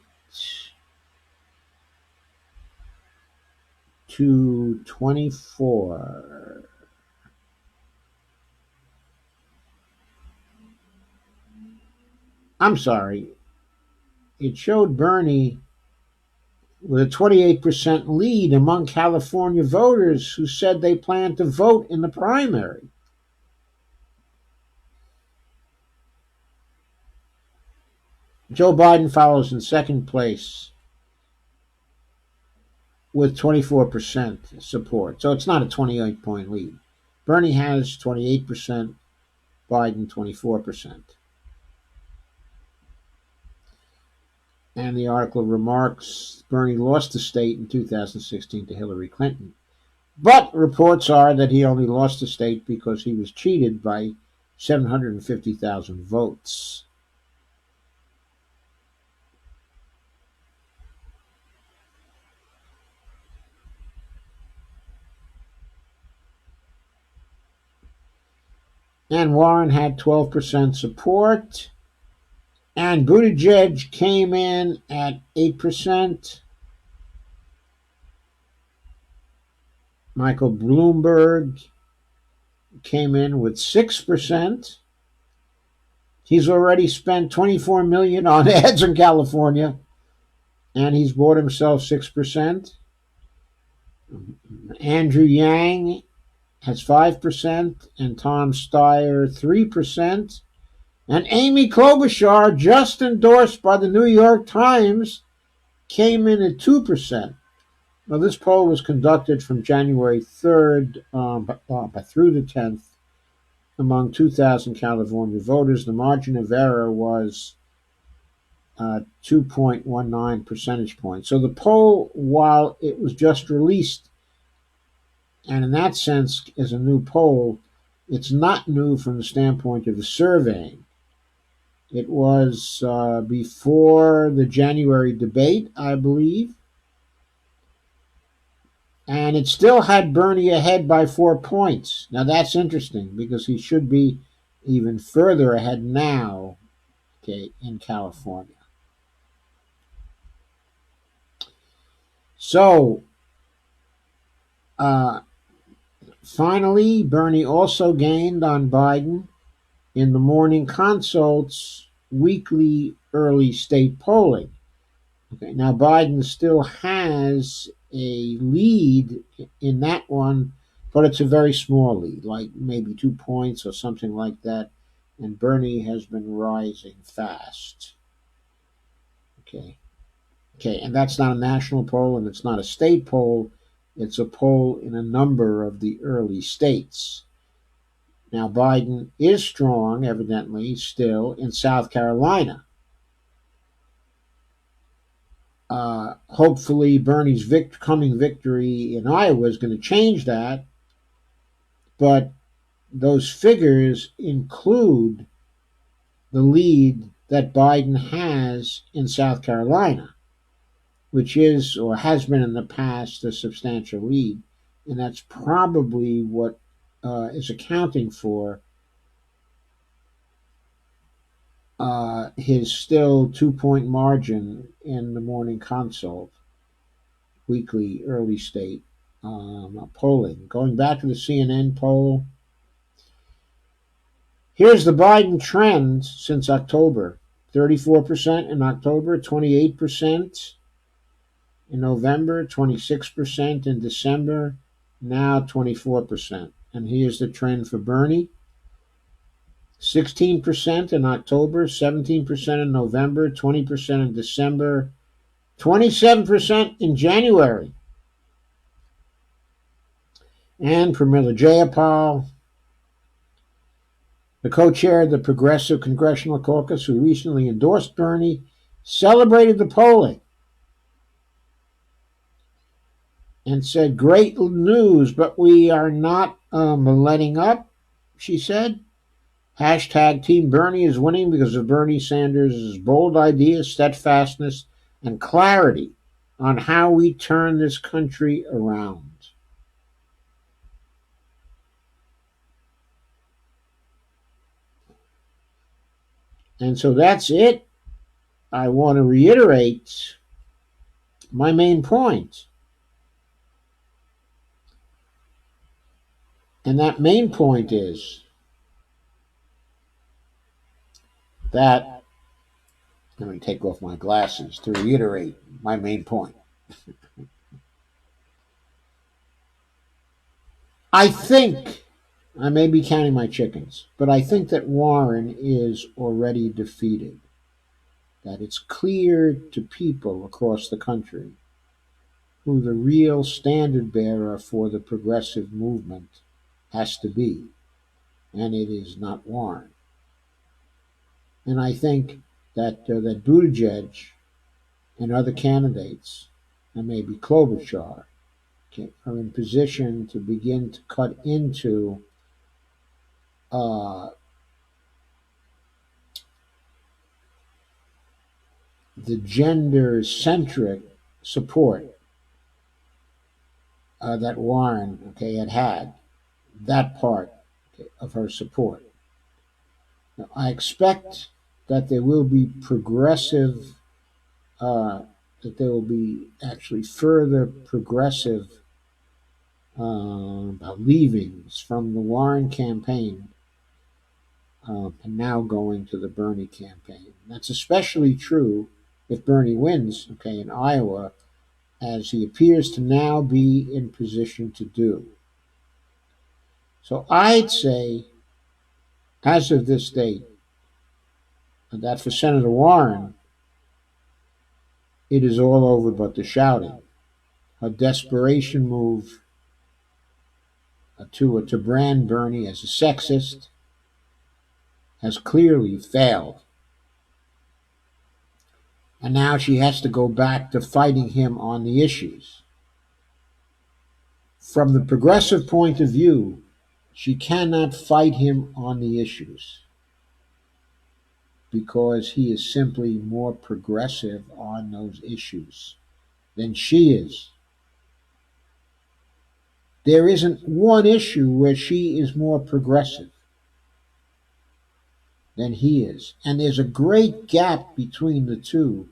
to 24. I'm sorry. It showed Bernie with a 28% lead among California voters who said they plan to vote in the primary. Joe Biden follows in second place with 24% support. So it's not a 28-point lead. Bernie has 28%, Biden 24%. And the article remarks Bernie lost the state in 2016 to Hillary Clinton. But reports are that he only lost the state because he was cheated by 750,000 votes. And Warren had 12% support. And Buttigieg came in at 8%. Michael Bloomberg came in with 6%. He's already spent $24 million on ads in California, and he's bought himself 6%. Andrew Yang has 5%, and Tom Steyer 3%. And Amy Klobuchar, just endorsed by the New York Times, came in at 2%. Now, this poll was conducted from January 3rd through the 10th among 2,000 California voters. The margin of error was 2.19 percentage points. So the poll, while it was just released, and in that sense is a new poll, it's not new from the standpoint of the surveying. It was before the January debate, I believe. And it still had Bernie ahead by 4 points. Now that's interesting because he should be even further ahead now, okay, in California. So, finally, Bernie also gained on Biden in the Morning Consult's weekly early state polling. Okay, now Biden still has a lead in that one, but it's a very small lead, like maybe 2 points or something like that. And Bernie has been rising fast. Okay. Okay, and that's not a national poll and it's not a state poll. It's a poll in a number of the early states. Now, Biden is strong, evidently, still in South Carolina. Hopefully, Bernie's coming victory in Iowa is going to change that. But those figures include the lead that Biden has in South Carolina, which is or has been in the past a substantial lead. And that's probably what is accounting for his still 2-point margin in the Morning Consult weekly early state polling. Going back to the CNN poll, here's the Biden trend since October. 34% in October, 28% in November, 26% in December, now 24%. And here's the trend for Bernie: 16% in October, 17% in November, 20% in December, 27% in January. And Pramila Jayapal, the co-chair of the Progressive Congressional Caucus, who recently endorsed Bernie, celebrated the polling and said, "Great news, but we are not letting up," she said. Hashtag Team Bernie is winning because of Bernie Sanders' bold ideas, steadfastness, and clarity on how we turn this country around. And so that's it. I want to reiterate my main point. And that main point is that, let me take off my glasses to reiterate my main point. I think, I may be counting my chickens, but I think that Warren is already defeated. That it's clear to people across the country who the real standard bearer for the progressive movement has to be, and it is not Warren. And I think that Buttigieg and other candidates, and maybe Klobuchar, are in position to begin to cut into uh, the gender-centric support that Warren, had that part, of her support. Now, I expect that there will be progressive, that there will be actually further progressive leavings from the Warren campaign, and now going to the Bernie campaign. That's especially true if Bernie wins, in Iowa, as he appears to now be in position to do. So I'd say, as of this date, that for Senator Warren, it is all over but the shouting. Her desperation move to brand Bernie as a sexist has clearly failed. And now she has to go back to fighting him on the issues. From the progressive point of view, she cannot fight him on the issues because he is simply more progressive on those issues than she is. There isn't one issue where she is more progressive than he is. And there's a great gap between the two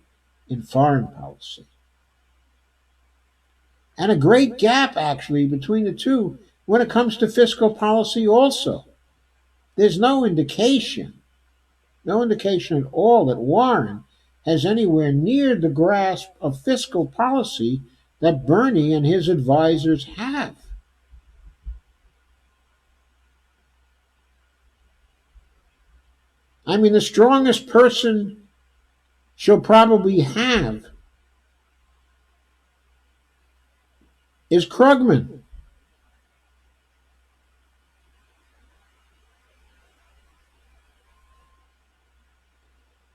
in foreign policy. And a great gap, actually, between the two when it comes to fiscal policy also. There's no indication at all that Warren has anywhere near the grasp of fiscal policy that Bernie and his advisors have. I mean, the strongest person she'll probably have is Krugman.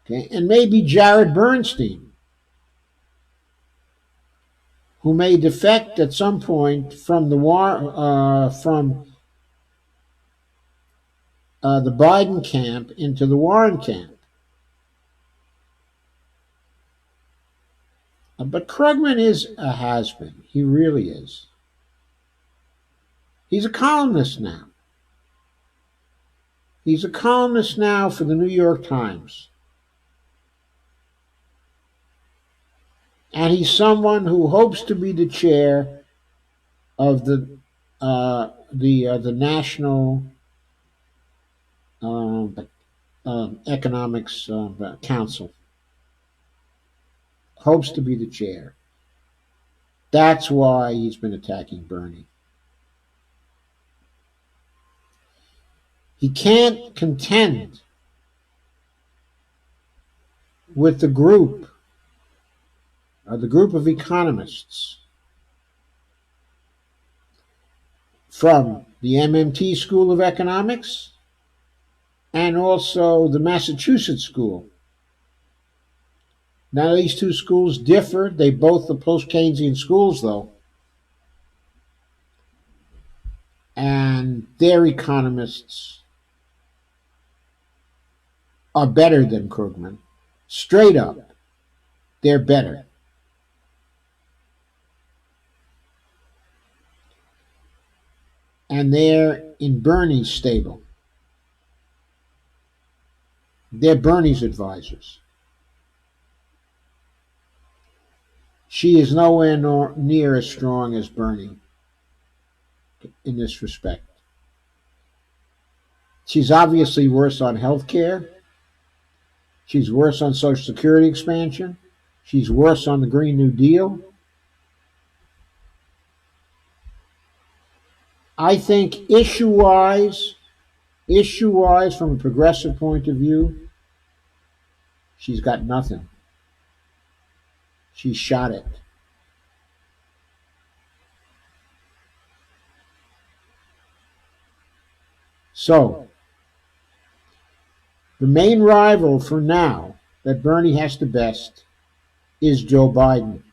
And maybe Jared Bernstein, who may defect at some point from the the Biden camp into the Warren camp. But Krugman is a has-been. He really is. He's a columnist now. He's a columnist now for the New York Times. And he's someone who hopes to be the chair of the National Economics Council. Hopes to be the chair. That's why he's been attacking Bernie. He can't contend with the group of economists from the MMT School of Economics and also the Massachusetts School. Now, these two schools differ. They both are post-Keynesian schools, though. And their economists are better than Krugman. Straight up, they're better. And they're in Bernie's stable. They're Bernie's advisors. She is nowhere near as strong as Bernie in this respect. She's obviously worse on health care. She's worse on Social Security expansion. She's worse on the Green New Deal. I think issue-wise, from a progressive point of view, she's got nothing. She's shot it. So, the main rival for now that Bernie has to best is Joe Biden.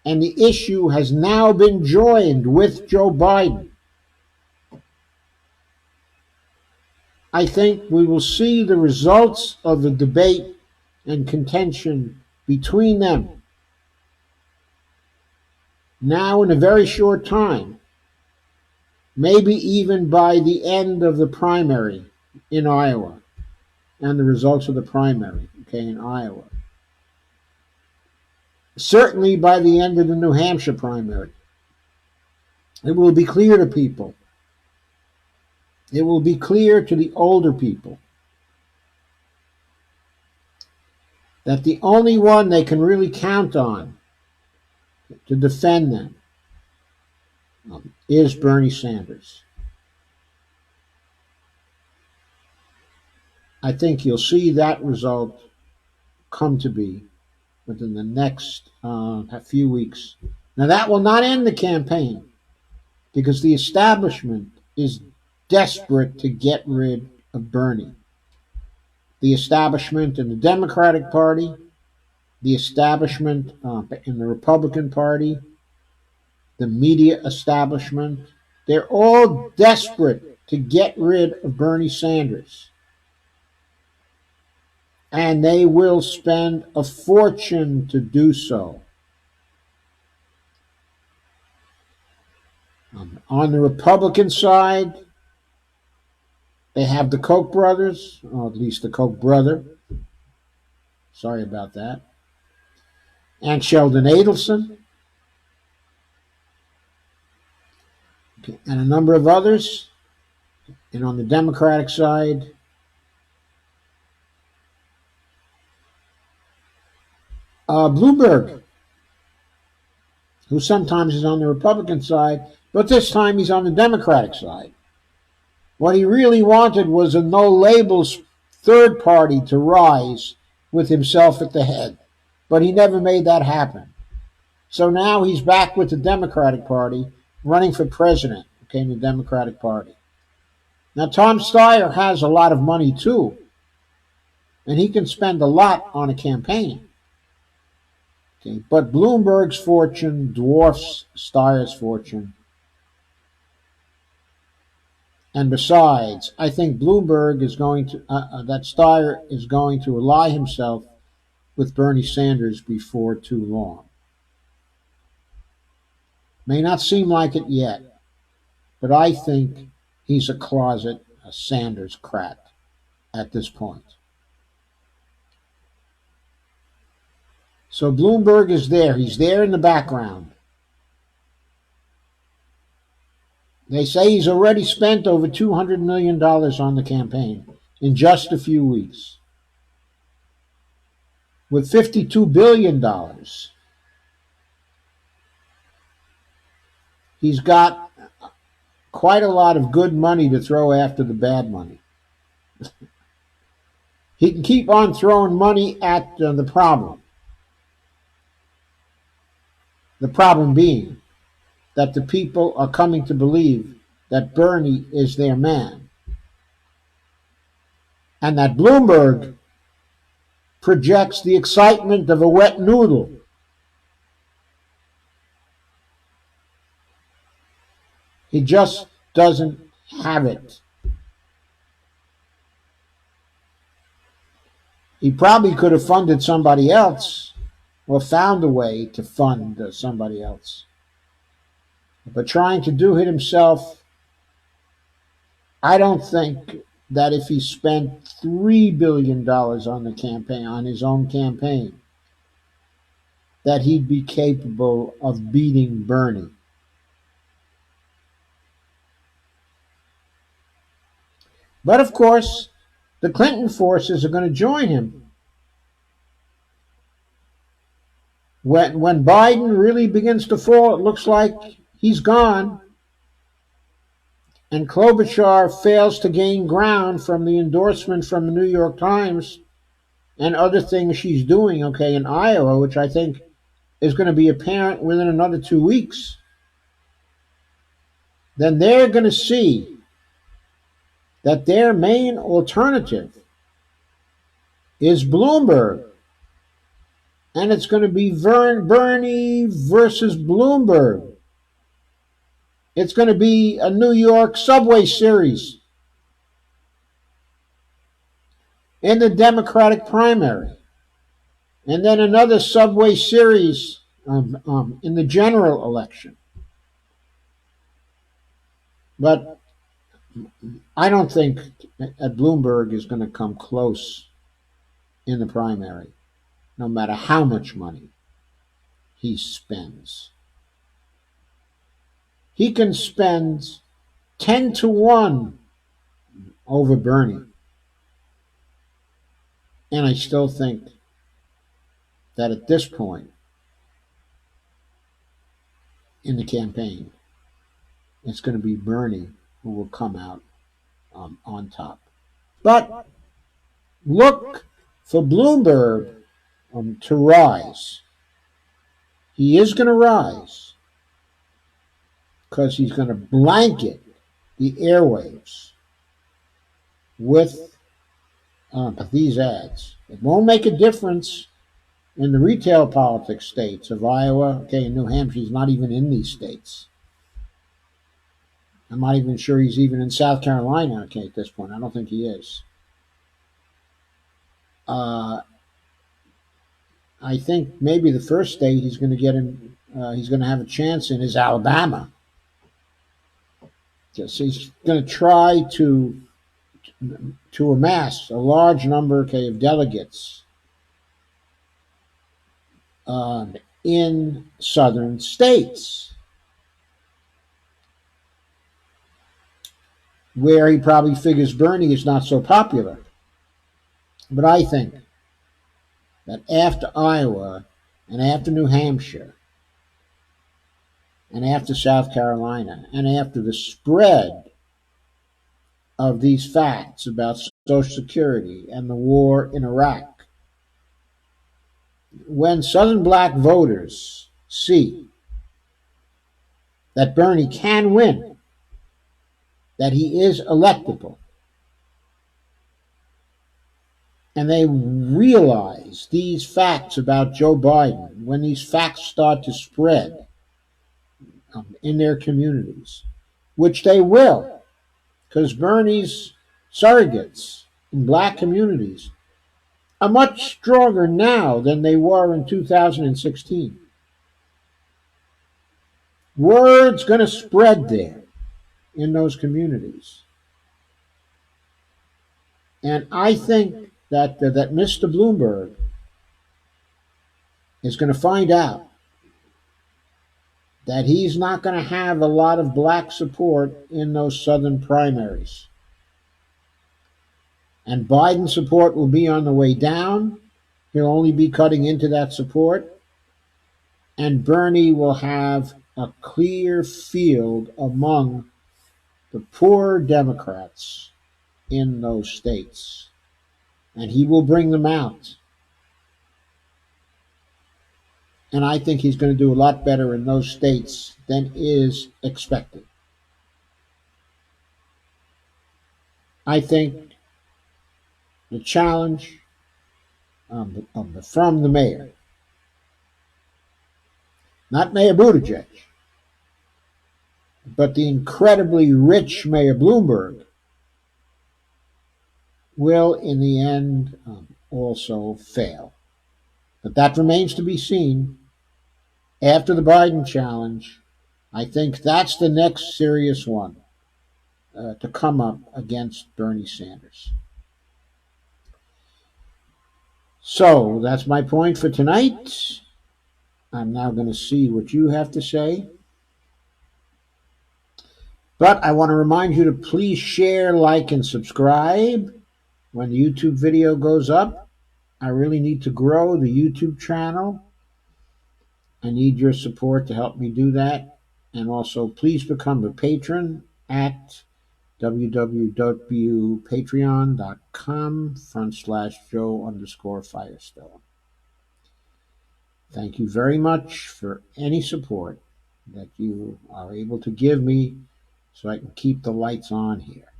And the issue has now been joined with Joe Biden. I think we will see the results of the debate and contention between them now in a very short time, maybe even by the end of the primary in Iowa and the results of the primary, in Iowa. Certainly by the end of the New Hampshire primary. It will be clear to people. It will be clear to the older people that the only one they can really count on to defend them is Bernie Sanders. I think you'll see that result come to be within the next few weeks. Now, that will not end the campaign because the establishment is desperate to get rid of Bernie. The establishment in the Democratic Party, the establishment in the Republican Party, the media establishment, they're all desperate to get rid of Bernie Sanders. And they will spend a fortune to do so. On the Republican side, they have the Koch brothers, or at least the Koch brother. Sorry about that. And Sheldon Adelson. And a number of others. And on the Democratic side, Bloomberg, who sometimes is on the Republican side, but this time he's on the Democratic side. What he really wanted was a no-labels third party to rise with himself at the head, but he never made that happen. So now he's back with the Democratic Party, running for president, in the Democratic Party. Now, Tom Steyer has a lot of money, too, and he can spend a lot on a campaign. But Bloomberg's fortune dwarfs Steyer's fortune. And besides, I think Bloomberg is going to, that Steyer is going to ally himself with Bernie Sanders before too long. May not seem like it yet, but I think he's a closet Sanders-crat at this point. So Bloomberg is there. He's there in the background. They say he's already spent over $200 million on the campaign in just a few weeks. With $52 billion, he's got quite a lot of good money to throw after the bad money. He can keep on throwing money at the problem. The problem being that the people are coming to believe that Bernie is their man, and that Bloomberg projects the excitement of a wet noodle. He just doesn't have it. He probably could have funded somebody else or found a way to fund somebody else. But trying to do it himself, I don't think that if he spent $3 billion on the campaign, on his own campaign, that he'd be capable of beating Bernie. But of course, the Clinton forces are going to join him. When Biden really begins to fall, it looks like he's gone, and Klobuchar fails to gain ground from the endorsement from the New York Times and other things she's doing, okay, in Iowa, which I think is going to be apparent within another 2 weeks, then they're going to see that their main alternative is Bloomberg. And it's going to be Bernie versus Bloomberg. It's going to be a New York subway series in the Democratic primary. And then another subway series in the general election. But I don't think that Bloomberg is going to come close in the primary, no matter how much money he spends. He can spend 10-1 over Bernie. And I still think that at this point in the campaign, it's going to be Bernie who will come out on top. But look for Bloomberg to rise. He is going to rise because he's going to blanket the airwaves with these ads. It won't make a difference in the retail politics states of Iowa. Okay, New Hampshire, he's not even in these states. I'm not even sure he's even in South Carolina, okay, at this point. I don't think he is. I think maybe the first state he's going to get in, he's going to have a chance in is Alabama. So he's going to try to amass a large number, okay, of delegates in southern states, where he probably figures Bernie is not so popular. But I think that after Iowa and after New Hampshire and after South Carolina and after the spread of these facts about Social Security and the war in Iraq, when Southern black voters see that Bernie can win, that he is electable, and they realize these facts about Joe Biden, when these facts start to spread in their communities, which they will, because Bernie's surrogates in black communities are much stronger now than they were in 2016. Word's going to spread there in those communities. And I think that Mr. Bloomberg is going to find out that he's not going to have a lot of black support in those southern primaries. And Biden's support will be on the way down. He'll only be cutting into that support. And Bernie will have a clear field among the poor Democrats in those states, and he will bring them out. And I think he's going to do a lot better in those states than is expected. I think the challenge from the mayor, not Mayor Buttigieg, but the incredibly rich Mayor Bloomberg, will in the end also fail. But that remains to be seen. After the Biden challenge, I think that's the next serious one to come up against Bernie Sanders. So that's my point for tonight. I'm now going to see what you have to say. But I want to remind you to please share, like, and subscribe when the YouTube video goes up. I really need to grow the YouTube channel. I need your support to help me do that. And also, please become a patron at www.patreon.com/Joe_Firestone. Thank you very much for any support that you are able to give me so I can keep the lights on here.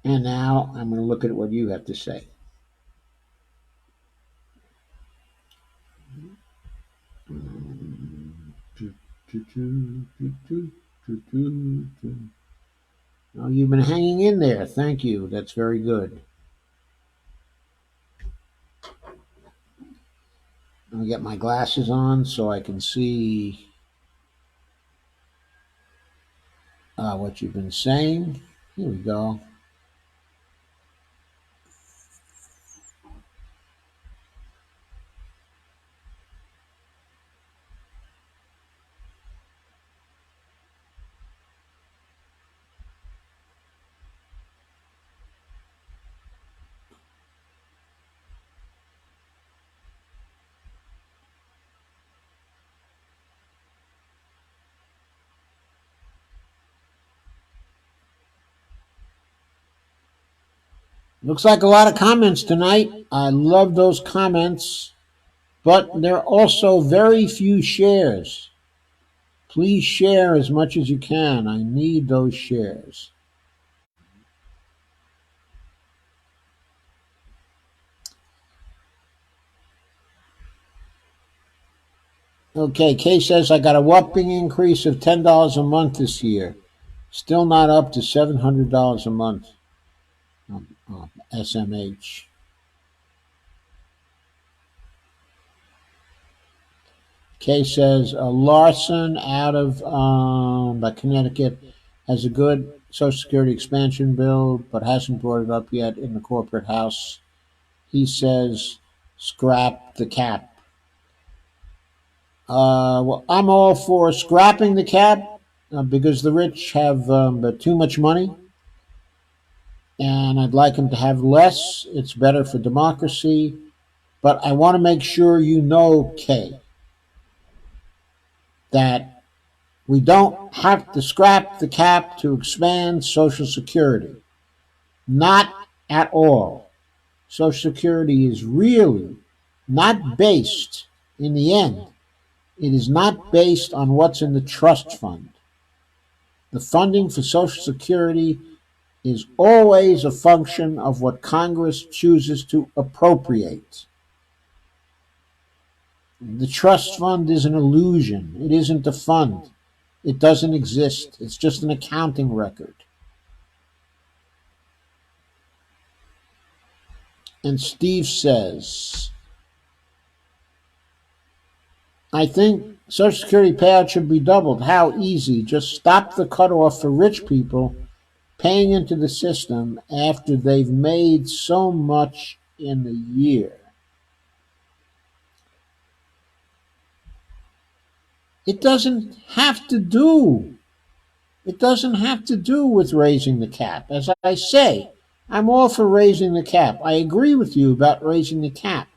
And now I'm going to look at what you have to say. Oh, you've been hanging in there. Thank you. That's very good. Let me get my glasses on so I can see what you've been saying. Here we go. Looks like a lot of comments tonight. I love those comments, but there are also very few shares. Please share as much as you can. I need those shares. Okay, Kay says I got a whopping increase of $10 a month this year. Still not up to $700 a month. SMH. Kay says Larson out of Connecticut has a good Social Security expansion bill, but hasn't brought it up yet in the corporate house. He says scrap the cap. Well, I'm all for scrapping the cap because the rich have too much money, and I'd like them to have less. It's better for democracy. But I want to make sure you know, Kay, that we don't have to scrap the cap to expand Social Security. Not at all. Social Security is really not based, in the end, it is not based on what's in the trust fund. The funding for Social Security is always a function of what Congress chooses to appropriate. The trust fund is an illusion. It isn't a fund. It doesn't exist. It's just an accounting record. And Steve says, I think Social Security payout should be doubled. How easy? Just stop the cutoff for rich people paying into the system after they've made so much in the year. It doesn't have to do with raising the cap. As I say, I'm all for raising the cap. I agree with you about raising the cap.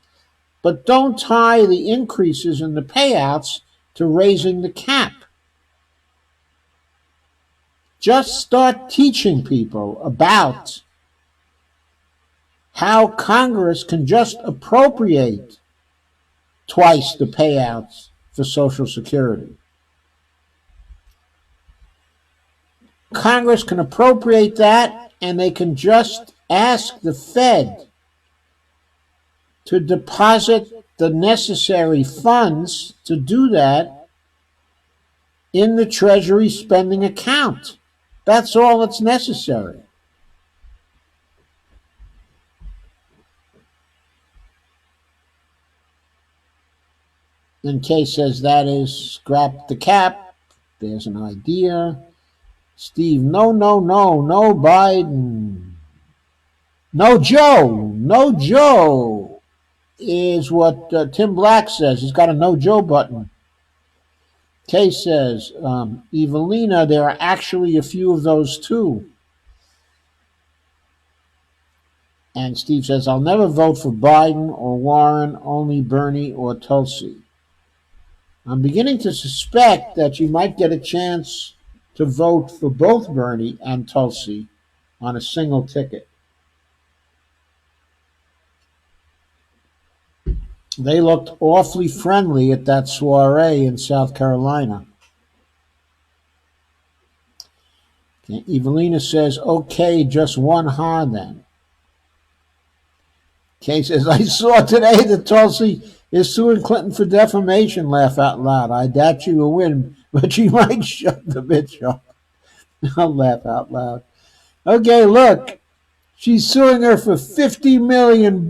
But don't tie the increases in the payouts to raising the cap. Just start teaching people about how Congress can just appropriate twice the payouts for Social Security. Congress can appropriate that, and they can just ask the Fed to deposit the necessary funds to do that in the Treasury spending account. That's all that's necessary. And Kay says that is scrap the cap. There's an idea. Steve, no, no, no, no Biden. No Joe. No Joe is what Tim Black says. He's got a no Joe button. Kay says, Evelina, there are actually a few of those too. And Steve says, I'll never vote for Biden or Warren, only Bernie or Tulsi. I'm beginning to suspect that you might get a chance to vote for both Bernie and Tulsi on a single ticket. They looked awfully friendly at that soiree in South Carolina. Okay, Evelina says, okay, just one ha then. Kay says, I saw today that Tulsi is suing Clinton for defamation, laugh out loud. I doubt she will win, but she might shut the bitch up. I'll laugh out loud. Okay, look, she's suing her for $50 million.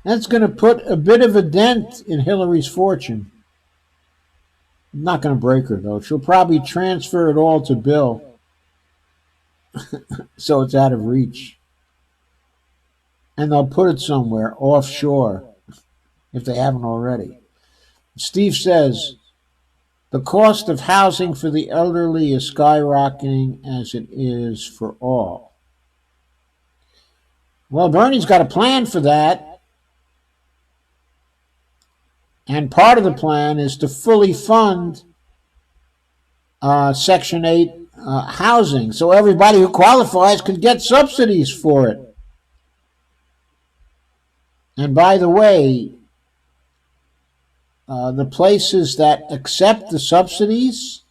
That's going to put a bit of a dent in Hillary's fortune. Not going to break her, though. She'll probably transfer it all to Bill so it's out of reach. And they'll put it somewhere offshore if they haven't already. Steve says, the cost of housing for the elderly is skyrocketing as it is for all. Well, Bernie's got a plan for that. And part of the plan is to fully fund Section 8 housing so everybody who qualifies can get subsidies for it. And by the way, the places that accept the subsidies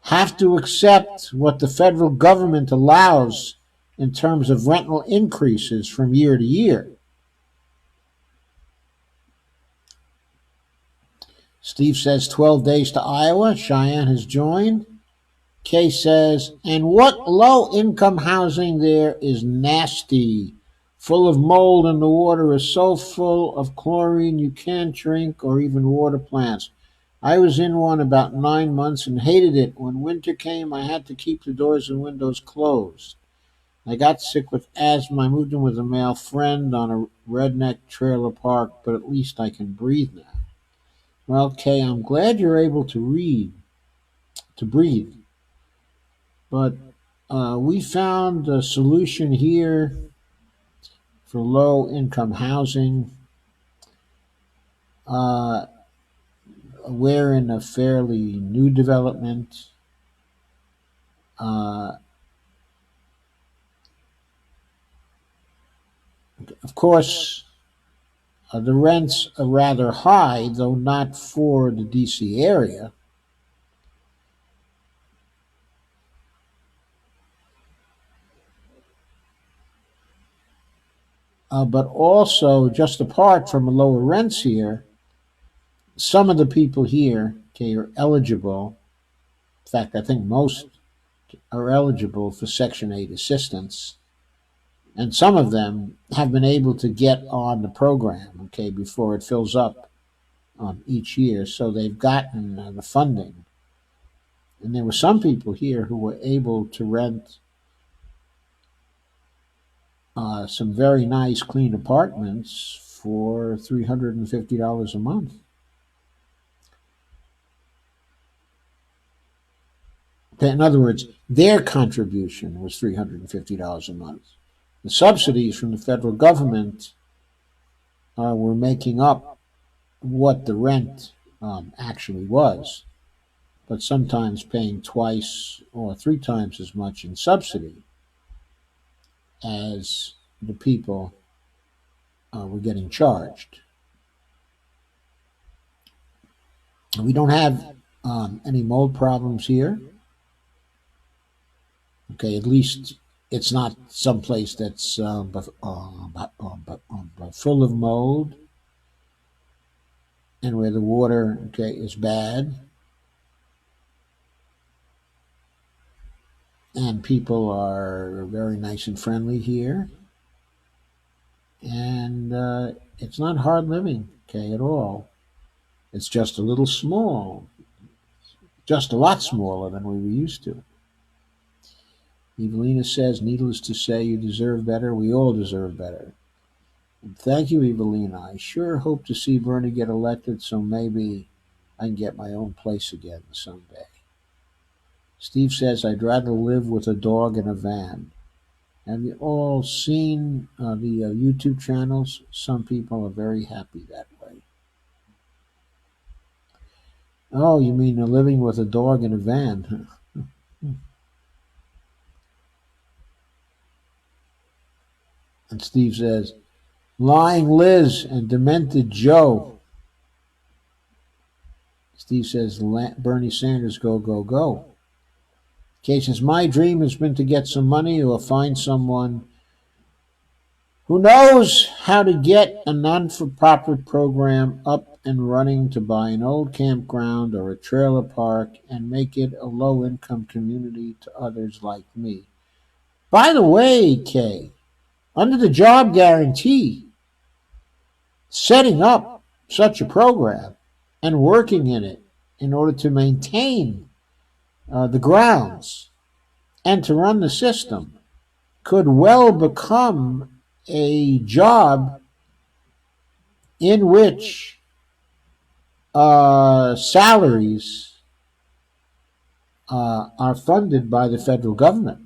have to accept what the federal government allows in terms of rental increases from year to year. Steve says 12 days to Iowa. Cheyenne has joined. Kay says, and what low-income housing there is nasty. Full of mold, and the water is so full of chlorine you can't drink or even water plants. I was in one about 9 months and hated it. When winter came, I had to keep the doors and windows closed. I got sick with asthma. I moved in with a male friend on a redneck trailer park, but at least I can breathe now. Well, Kay, I'm glad you're able to breathe. But we found a solution here for low-income housing. We're in a fairly new development. Of course, the rents are rather high, though not for the DC area. But also, just apart from the lower rents here, some of the people here, okay, are eligible. In fact, I think most are eligible for Section 8 assistance. And some of them have been able to get on the program, okay, before it fills up each year. So they've gotten the funding. And there were some people here who were able to rent some very nice, clean apartments for $350 a month. In other words, their contribution was $350 a month. The subsidies from the federal government were making up what the rent actually was. but sometimes paying twice or three times as much in subsidy as the people were getting charged. We don't have any mold problems here. Okay, at least it's not someplace that's full of mold and where the water, okay, is bad and people are very nice and friendly here, and it's not hard living, okay, at all. It's just a little small, just a lot smaller than we were used to. Evelina says, needless to say, you deserve better. We all deserve better. And thank you, Evelina. I sure hope to see Bernie get elected so maybe I can get my own place again someday. Steve says, I'd rather live with a dog in a van. Have you all seen the YouTube channels? Some people are very happy that way. Oh, you mean living with a dog in a van? And Steve says, lying Liz and demented Joe. Steve says, Bernie Sanders, go, go, go. Okay, since my dream has been to get some money or find someone who knows how to get a non-for-profit program up and running to buy an old campground or a trailer park and make it a low-income community to others like me. By the way, Kay, under the job guarantee, setting up such a program and working in it in order to maintain the grounds and to run the system could well become a job in which salaries are funded by the federal government.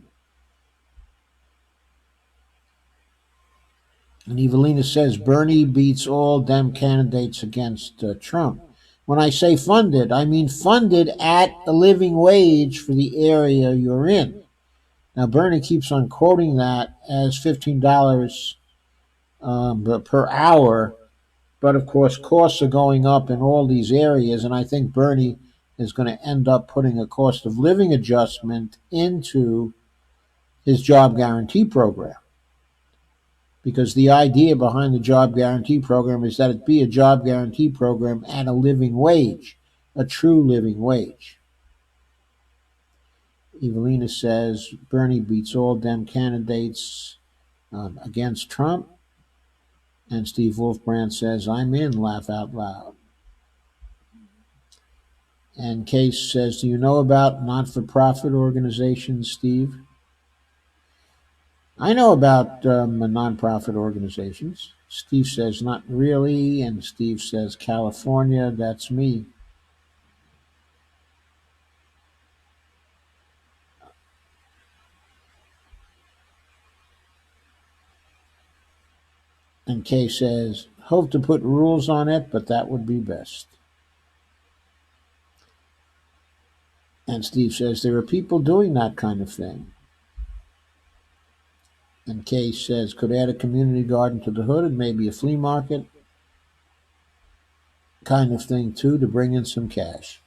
And Evelina says Bernie beats all Dem candidates against Trump. When I say funded, I mean funded at a living wage for the area you're in. Now, Bernie keeps on quoting that as $15 per hour, but of course, costs are going up in all these areas, and I think Bernie is going to end up putting a cost of living adjustment into his job guarantee program. Because the idea behind the job guarantee program is that it be a job guarantee program at a living wage, a true living wage. Evelina says Bernie beats all Dem candidates against Trump. And Steve Wolfbrand says, I'm in, laugh out loud. And Case says, do you know about not-for-profit organizations, Steve? I know about non-profit organizations. Steve says, not really. And Steve says, California, that's me. And Kay says, hope to put rules on it, but that would be best. And Steve says, there are people doing that kind of thing. And Kay says, could add a community garden to the hood and maybe a flea market kind of thing too to bring in some cash.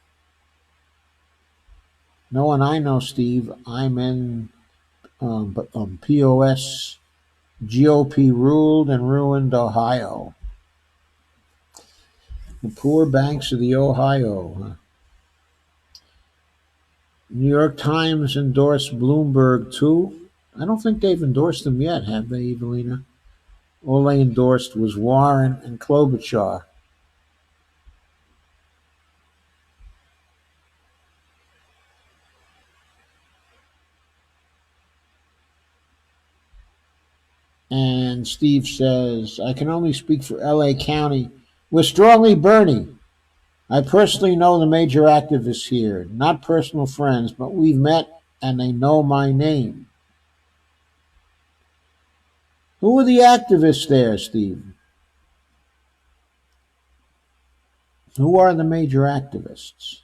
No one I know, Steve. I'm in POS, GOP ruled and ruined Ohio. The poor banks of the Ohio. New York Times endorsed Bloomberg too. I don't think they've endorsed him yet, have they, Evelina? All they endorsed was Warren and Klobuchar. And Steve says, I can only speak for LA County. We're strongly Bernie. I personally know the major activists here. Not personal friends, but we've met and they know my name. Who are the activists there, Steve? Who are the major activists?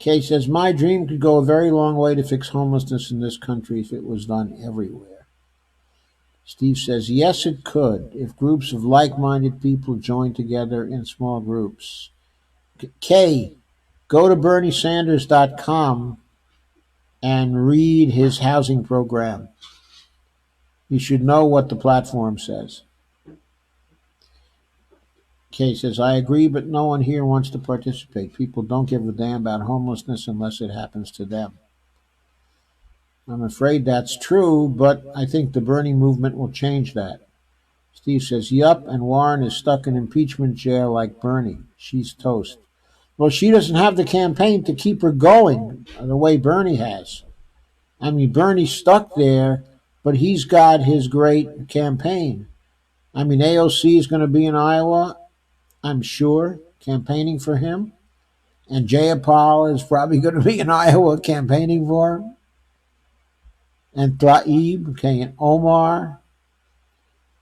Kay says, my dream could go a very long way to fix homelessness in this country if it was done everywhere. Steve says, yes, it could, if groups of like-minded people join together in small groups. Kay, go to BernieSanders.com and read his housing program. You should know what the platform says. Kay says, I agree, but no one here wants to participate. People don't give a damn about homelessness unless it happens to them. I'm afraid that's true, but I think the Bernie movement will change that. Steve says, yup, and Warren is stuck in impeachment jail like Bernie. She's toast. Well, she doesn't have the campaign to keep her going the way Bernie has. I mean, Bernie's stuck there, but he's got his great campaign. I mean, AOC is going to be in Iowa, I'm sure, campaigning for him. And Jayapal is probably going to be in Iowa campaigning for him. And Tlaib, okay, and Omar,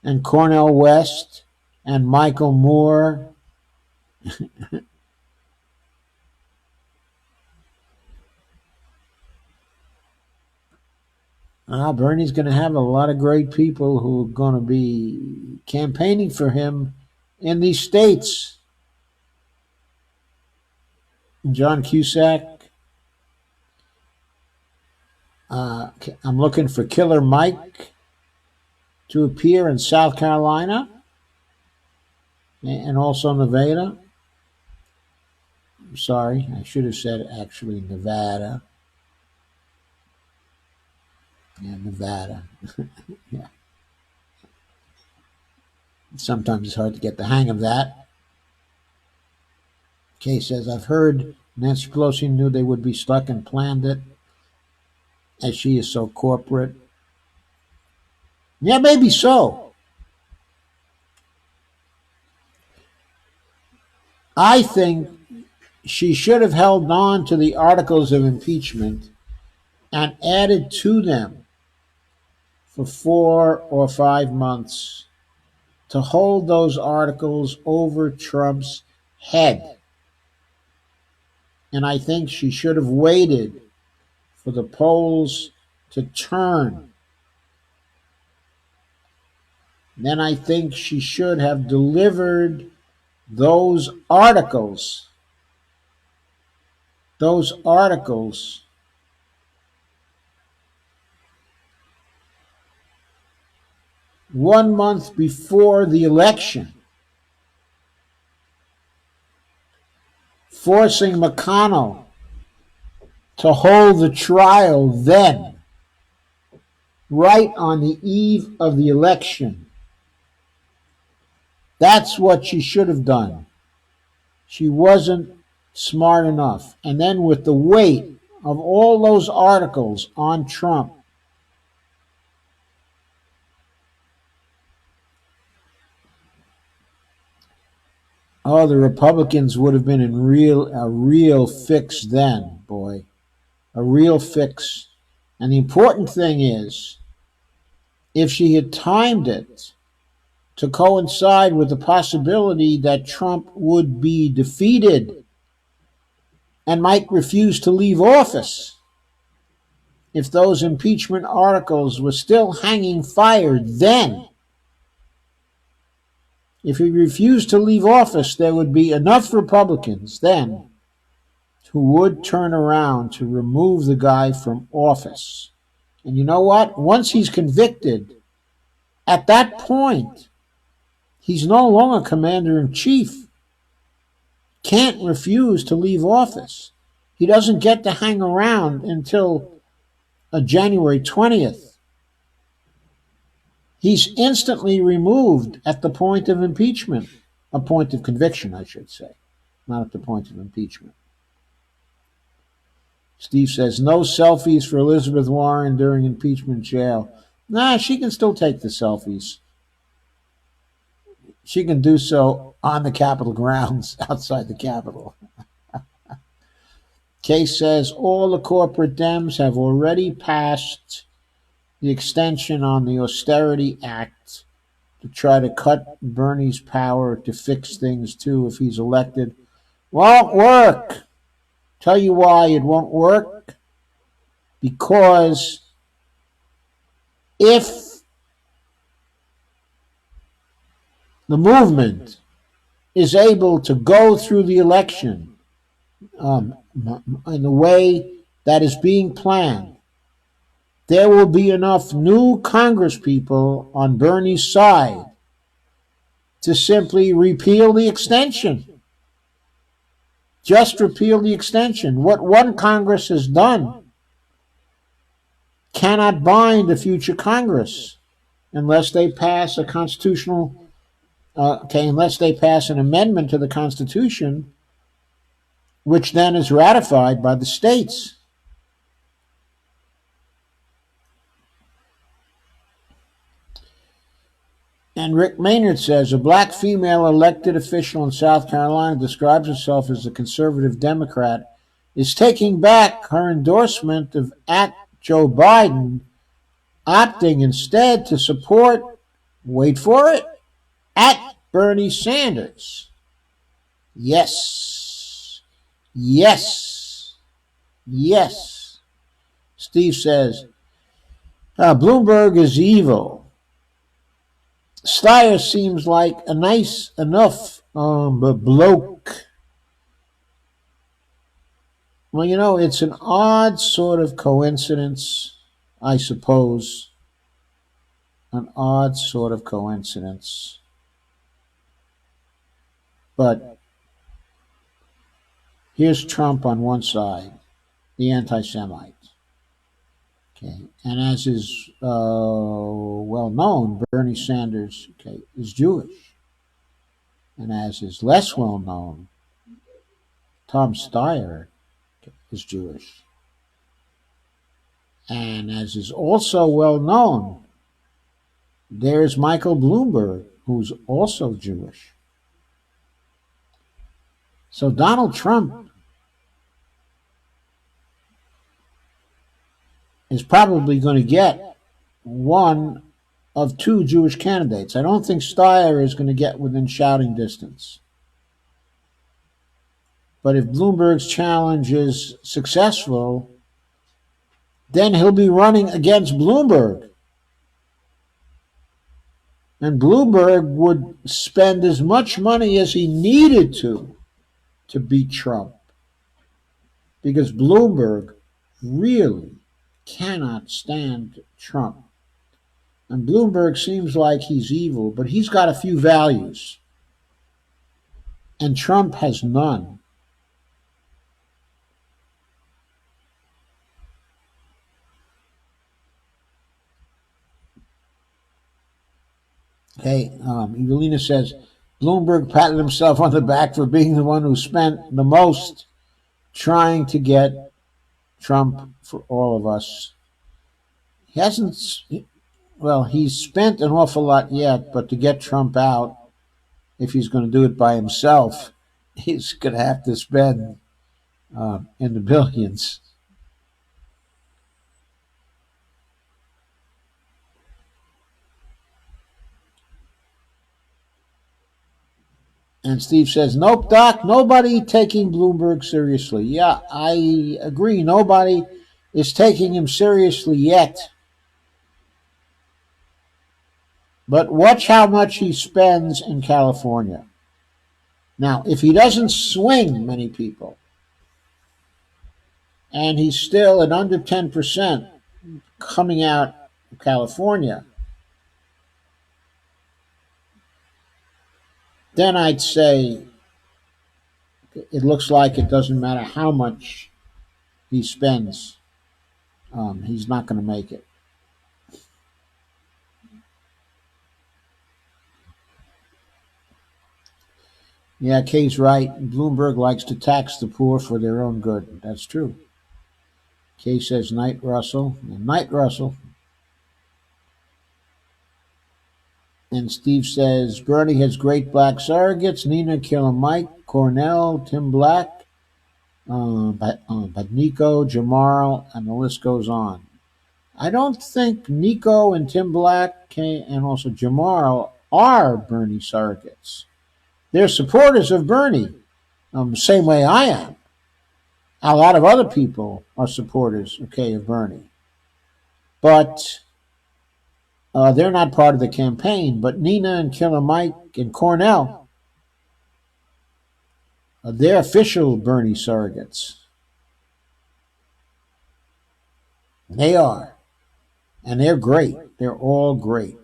and Cornel West, and Michael Moore. Bernie's going to have a lot of great people who are going to be campaigning for him in these states. John Cusack. I'm looking for Killer Mike to appear in South Carolina and also Nevada. Sorry, I should have said actually Nevada. Yeah, Nevada. Yeah. Sometimes it's hard to get the hang of that. Kay says, I've heard Nancy Pelosi knew they would be stuck and planned it, as she is so corporate. Yeah, maybe so. I think she should have held on to the articles of impeachment and added to them for 4 or 5 months to hold those articles over Trump's head. And I think she should have waited for the polls to turn. Then I think she should have delivered those articles 1 month before the election, forcing McConnell to hold the trial then, right on the eve of the election. That's what she should have done. She wasn't smart enough. And then with the weight of all those articles on Trump, the Republicans would have been in a real fix then, boy. A real fix. And the important thing is, if she had timed it to coincide with the possibility that Trump would be defeated and might refuse to leave office, if those impeachment articles were still hanging fire then, if he refused to leave office, there would be enough Republicans then who would turn around to remove the guy from office. And you know what? Once he's convicted, at that point, he's no longer commander-in-chief. Can't refuse to leave office. He doesn't get to hang around until January 20th. He's instantly removed at the point of impeachment. A point of conviction, I should say, not at the point of impeachment. Steve says, no selfies for Elizabeth Warren during impeachment jail. Nah, she can still take the selfies. She can do so on the Capitol grounds, outside the Capitol. Case says, all the corporate Dems have already passed the extension on the Austerity Act to try to cut Bernie's power to fix things too if he's elected. Won't work. Tell you why it won't work? Because if the movement is able to go through the election in the way that is being planned, there will be enough new Congress people on Bernie's side to simply repeal the extension. Just repeal the extension. What one Congress has done cannot bind a future Congress unless they pass a constitutional, unless they pass an amendment to the Constitution, which then is ratified by the states. And Rick Maynard says, a black female elected official in South Carolina describes herself as a conservative Democrat, is taking back her endorsement of Joe Biden, opting instead to support, wait for it, Bernie Sanders. Yes. Yes. Yes. Steve says, Bloomberg is evil. Steyer seems like a nice enough bloke. Well, it's an odd sort of coincidence, I suppose. An odd sort of coincidence. But here's Trump on one side, the anti-Semite. Okay, and as is well known, Bernie Sanders, is Jewish. And as is less well known, Tom Steyer is Jewish. And as is also well known, there's Michael Bloomberg, who's also Jewish. So Donald Trump is probably going to get one of two Jewish candidates. I don't think Steyer is going to get within shouting distance. But if Bloomberg's challenge is successful, then he'll be running against Bloomberg. And Bloomberg would spend as much money as he needed to beat Trump. Because Bloomberg really cannot stand Trump. And Bloomberg seems like he's evil, but he's got a few values. And Trump has none. Okay, Evelina says, Bloomberg patted himself on the back for being the one who spent the most trying to get Trump for all of us. He hasn't, he's spent an awful lot yet, but to get Trump out, if he's going to do it by himself, he's going to have to spend in the billions. And Steve says, nope, Doc, nobody taking Bloomberg seriously. Yeah, I agree. Nobody is taking him seriously yet. But watch how much he spends in California. Now, if he doesn't swing many people, and he's still at under 10% coming out of California, then I'd say it looks like it doesn't matter how much he spends. He's not going to make it. Yeah, Kay's right. Bloomberg likes to tax the poor for their own good. That's true. Kay says, Night Russell. Night Russell. And Steve says, Bernie has great black surrogates. Nina Killer Mike, Cornell, Tim Black, but Nico, Jamal, and the list goes on. I don't think Nico and Tim Black and also Jamal are Bernie surrogates. They're supporters of Bernie, the same way I am. A lot of other people are supporters, okay, of Bernie, but they're not part of the campaign. But Nina and Killer Mike and Cornell, they're official Bernie surrogates. They are, and they're great. They're all great.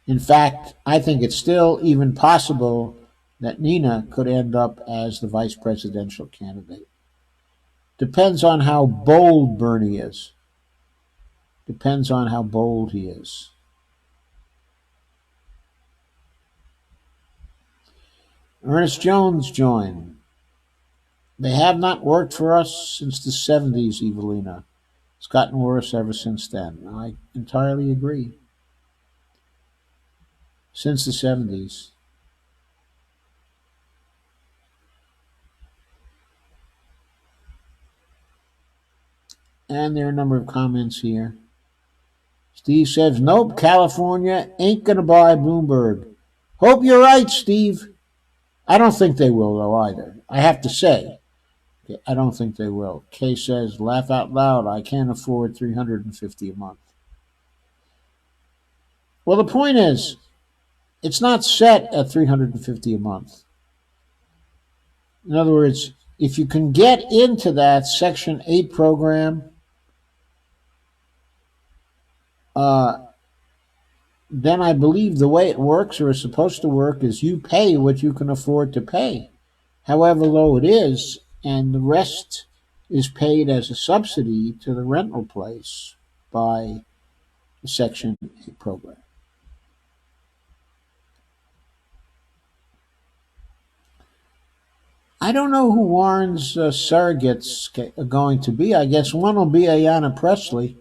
In fact, I think it's still even possible that Nina could end up as the vice presidential candidate. Depends on how bold Bernie is. Depends on how bold he is. Ernest Jones joined. They have not worked for us since the 70s, Evelina. It's gotten worse ever since then. I entirely agree. Since the 70s. And there are a number of comments here. Steve says, nope, California ain't going to buy Bloomberg. Hope you're right, Steve. I don't think they will, though, either. I have to say, I don't think they will. Kay says, laugh out loud. I can't afford $350 a month. Well, the point is, it's not set at $350 a month. In other words, if you can get into that Section 8 program, uh, then I believe the way it works or is supposed to work is you pay what you can afford to pay, however low it is, and the rest is paid as a subsidy to the rental place by the Section 8 program. I don't know who Warren's surrogates are going to be. I guess one will be Ayanna Pressley.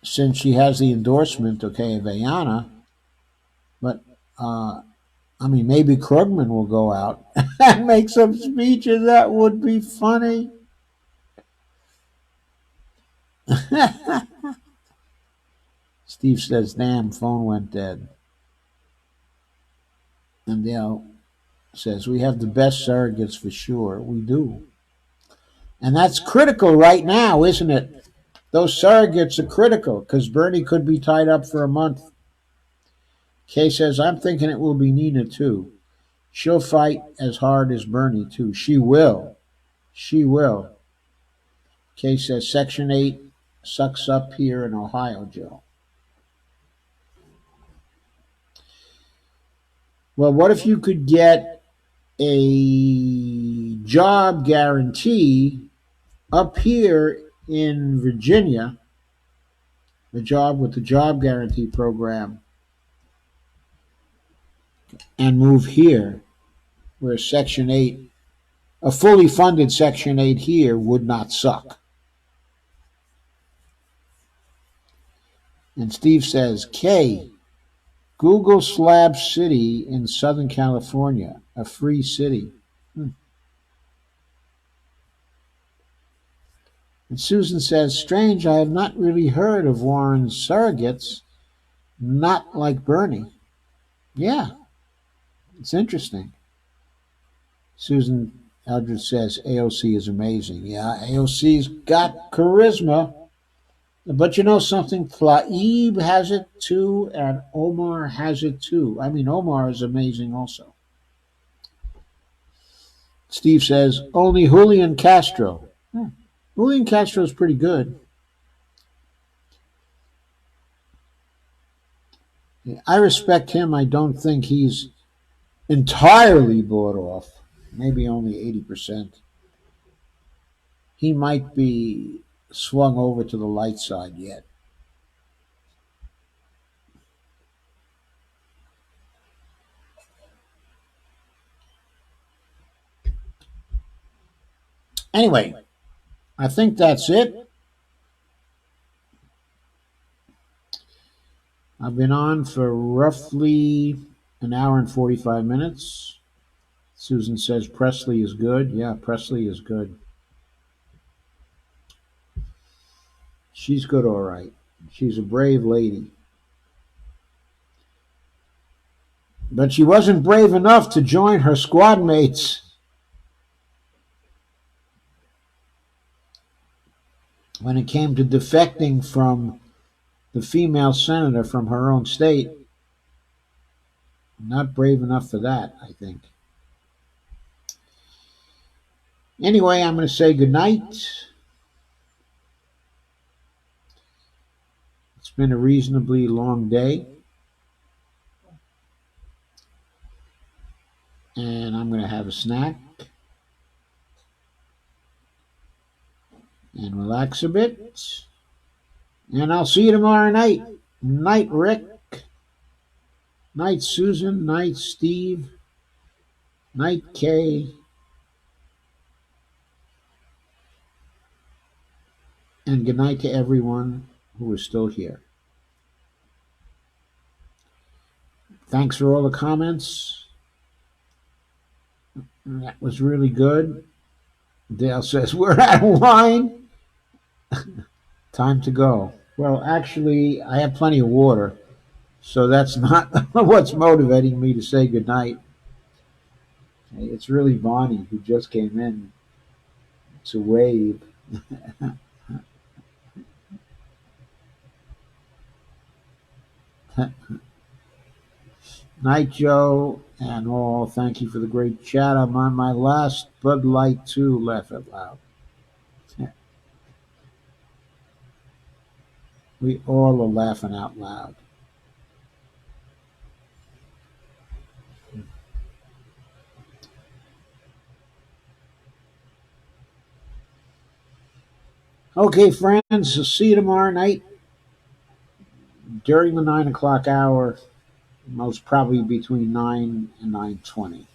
Since she has the endorsement, okay, of Ayanna. But, I mean, maybe Krugman will go out and make some speeches. That would be funny. Steve says, damn, phone went dead. And Dale says, we have the best surrogates for sure. We do. And that's critical right now, isn't it? Those surrogates are critical because Bernie could be tied up for a month. Kay says, I'm thinking it will be Nina too. She'll fight as hard as Bernie too. She will. She will. Kay says, Section 8 sucks up here in Ohio, Joe. Well, what if you could get a job guarantee up here in Virginia, the job with the job guarantee program, and move here where Section 8, a fully funded Section 8 here would not suck. And Steve says, K, Google Slab City in Southern California, a free city. And Susan says, strange, I have not really heard of Warren's surrogates, not like Bernie. Yeah, it's interesting. Susan Eldridge says, AOC is amazing. Yeah, AOC's got charisma. But you know something? Tlaib has it too, and Omar has it too. I mean, Omar is amazing also. Steve says, only Julian Castro. Julian Castro is pretty good. I respect him. I don't think he's entirely bought off. Maybe only 80%. He might be swung over to the light side yet. Anyway, I think that's it. I've been on for roughly an hour and 45 minutes. Susan says Presley is good. Yeah, Presley is good. She's good, all right. She's a brave lady. But she wasn't brave enough to join her squad mates when it came to defecting from the female senator from her own state. Not brave enough for that, I think. Anyway, I'm going to say goodnight. It's been a reasonably long day. And I'm going to have a snack and relax a bit. And I'll see you tomorrow night. Night, Rick. Night, Susan. Night, Steve. Night, Kay. And good night to everyone who is still here. Thanks for all the comments. That was really good. Dale says, we're out of wine. Time to go. Well, actually, I have plenty of water, so that's not what's motivating me to say goodnight. It's really Bonnie who just came in to wave. Night, Joe, and all. Thank you for the great chat. I'm on my last Bud Light too. Laugh out loud. We all are laughing out loud. Okay, friends, see you tomorrow night during the 9 o'clock hour, most probably between 9 and 9:20.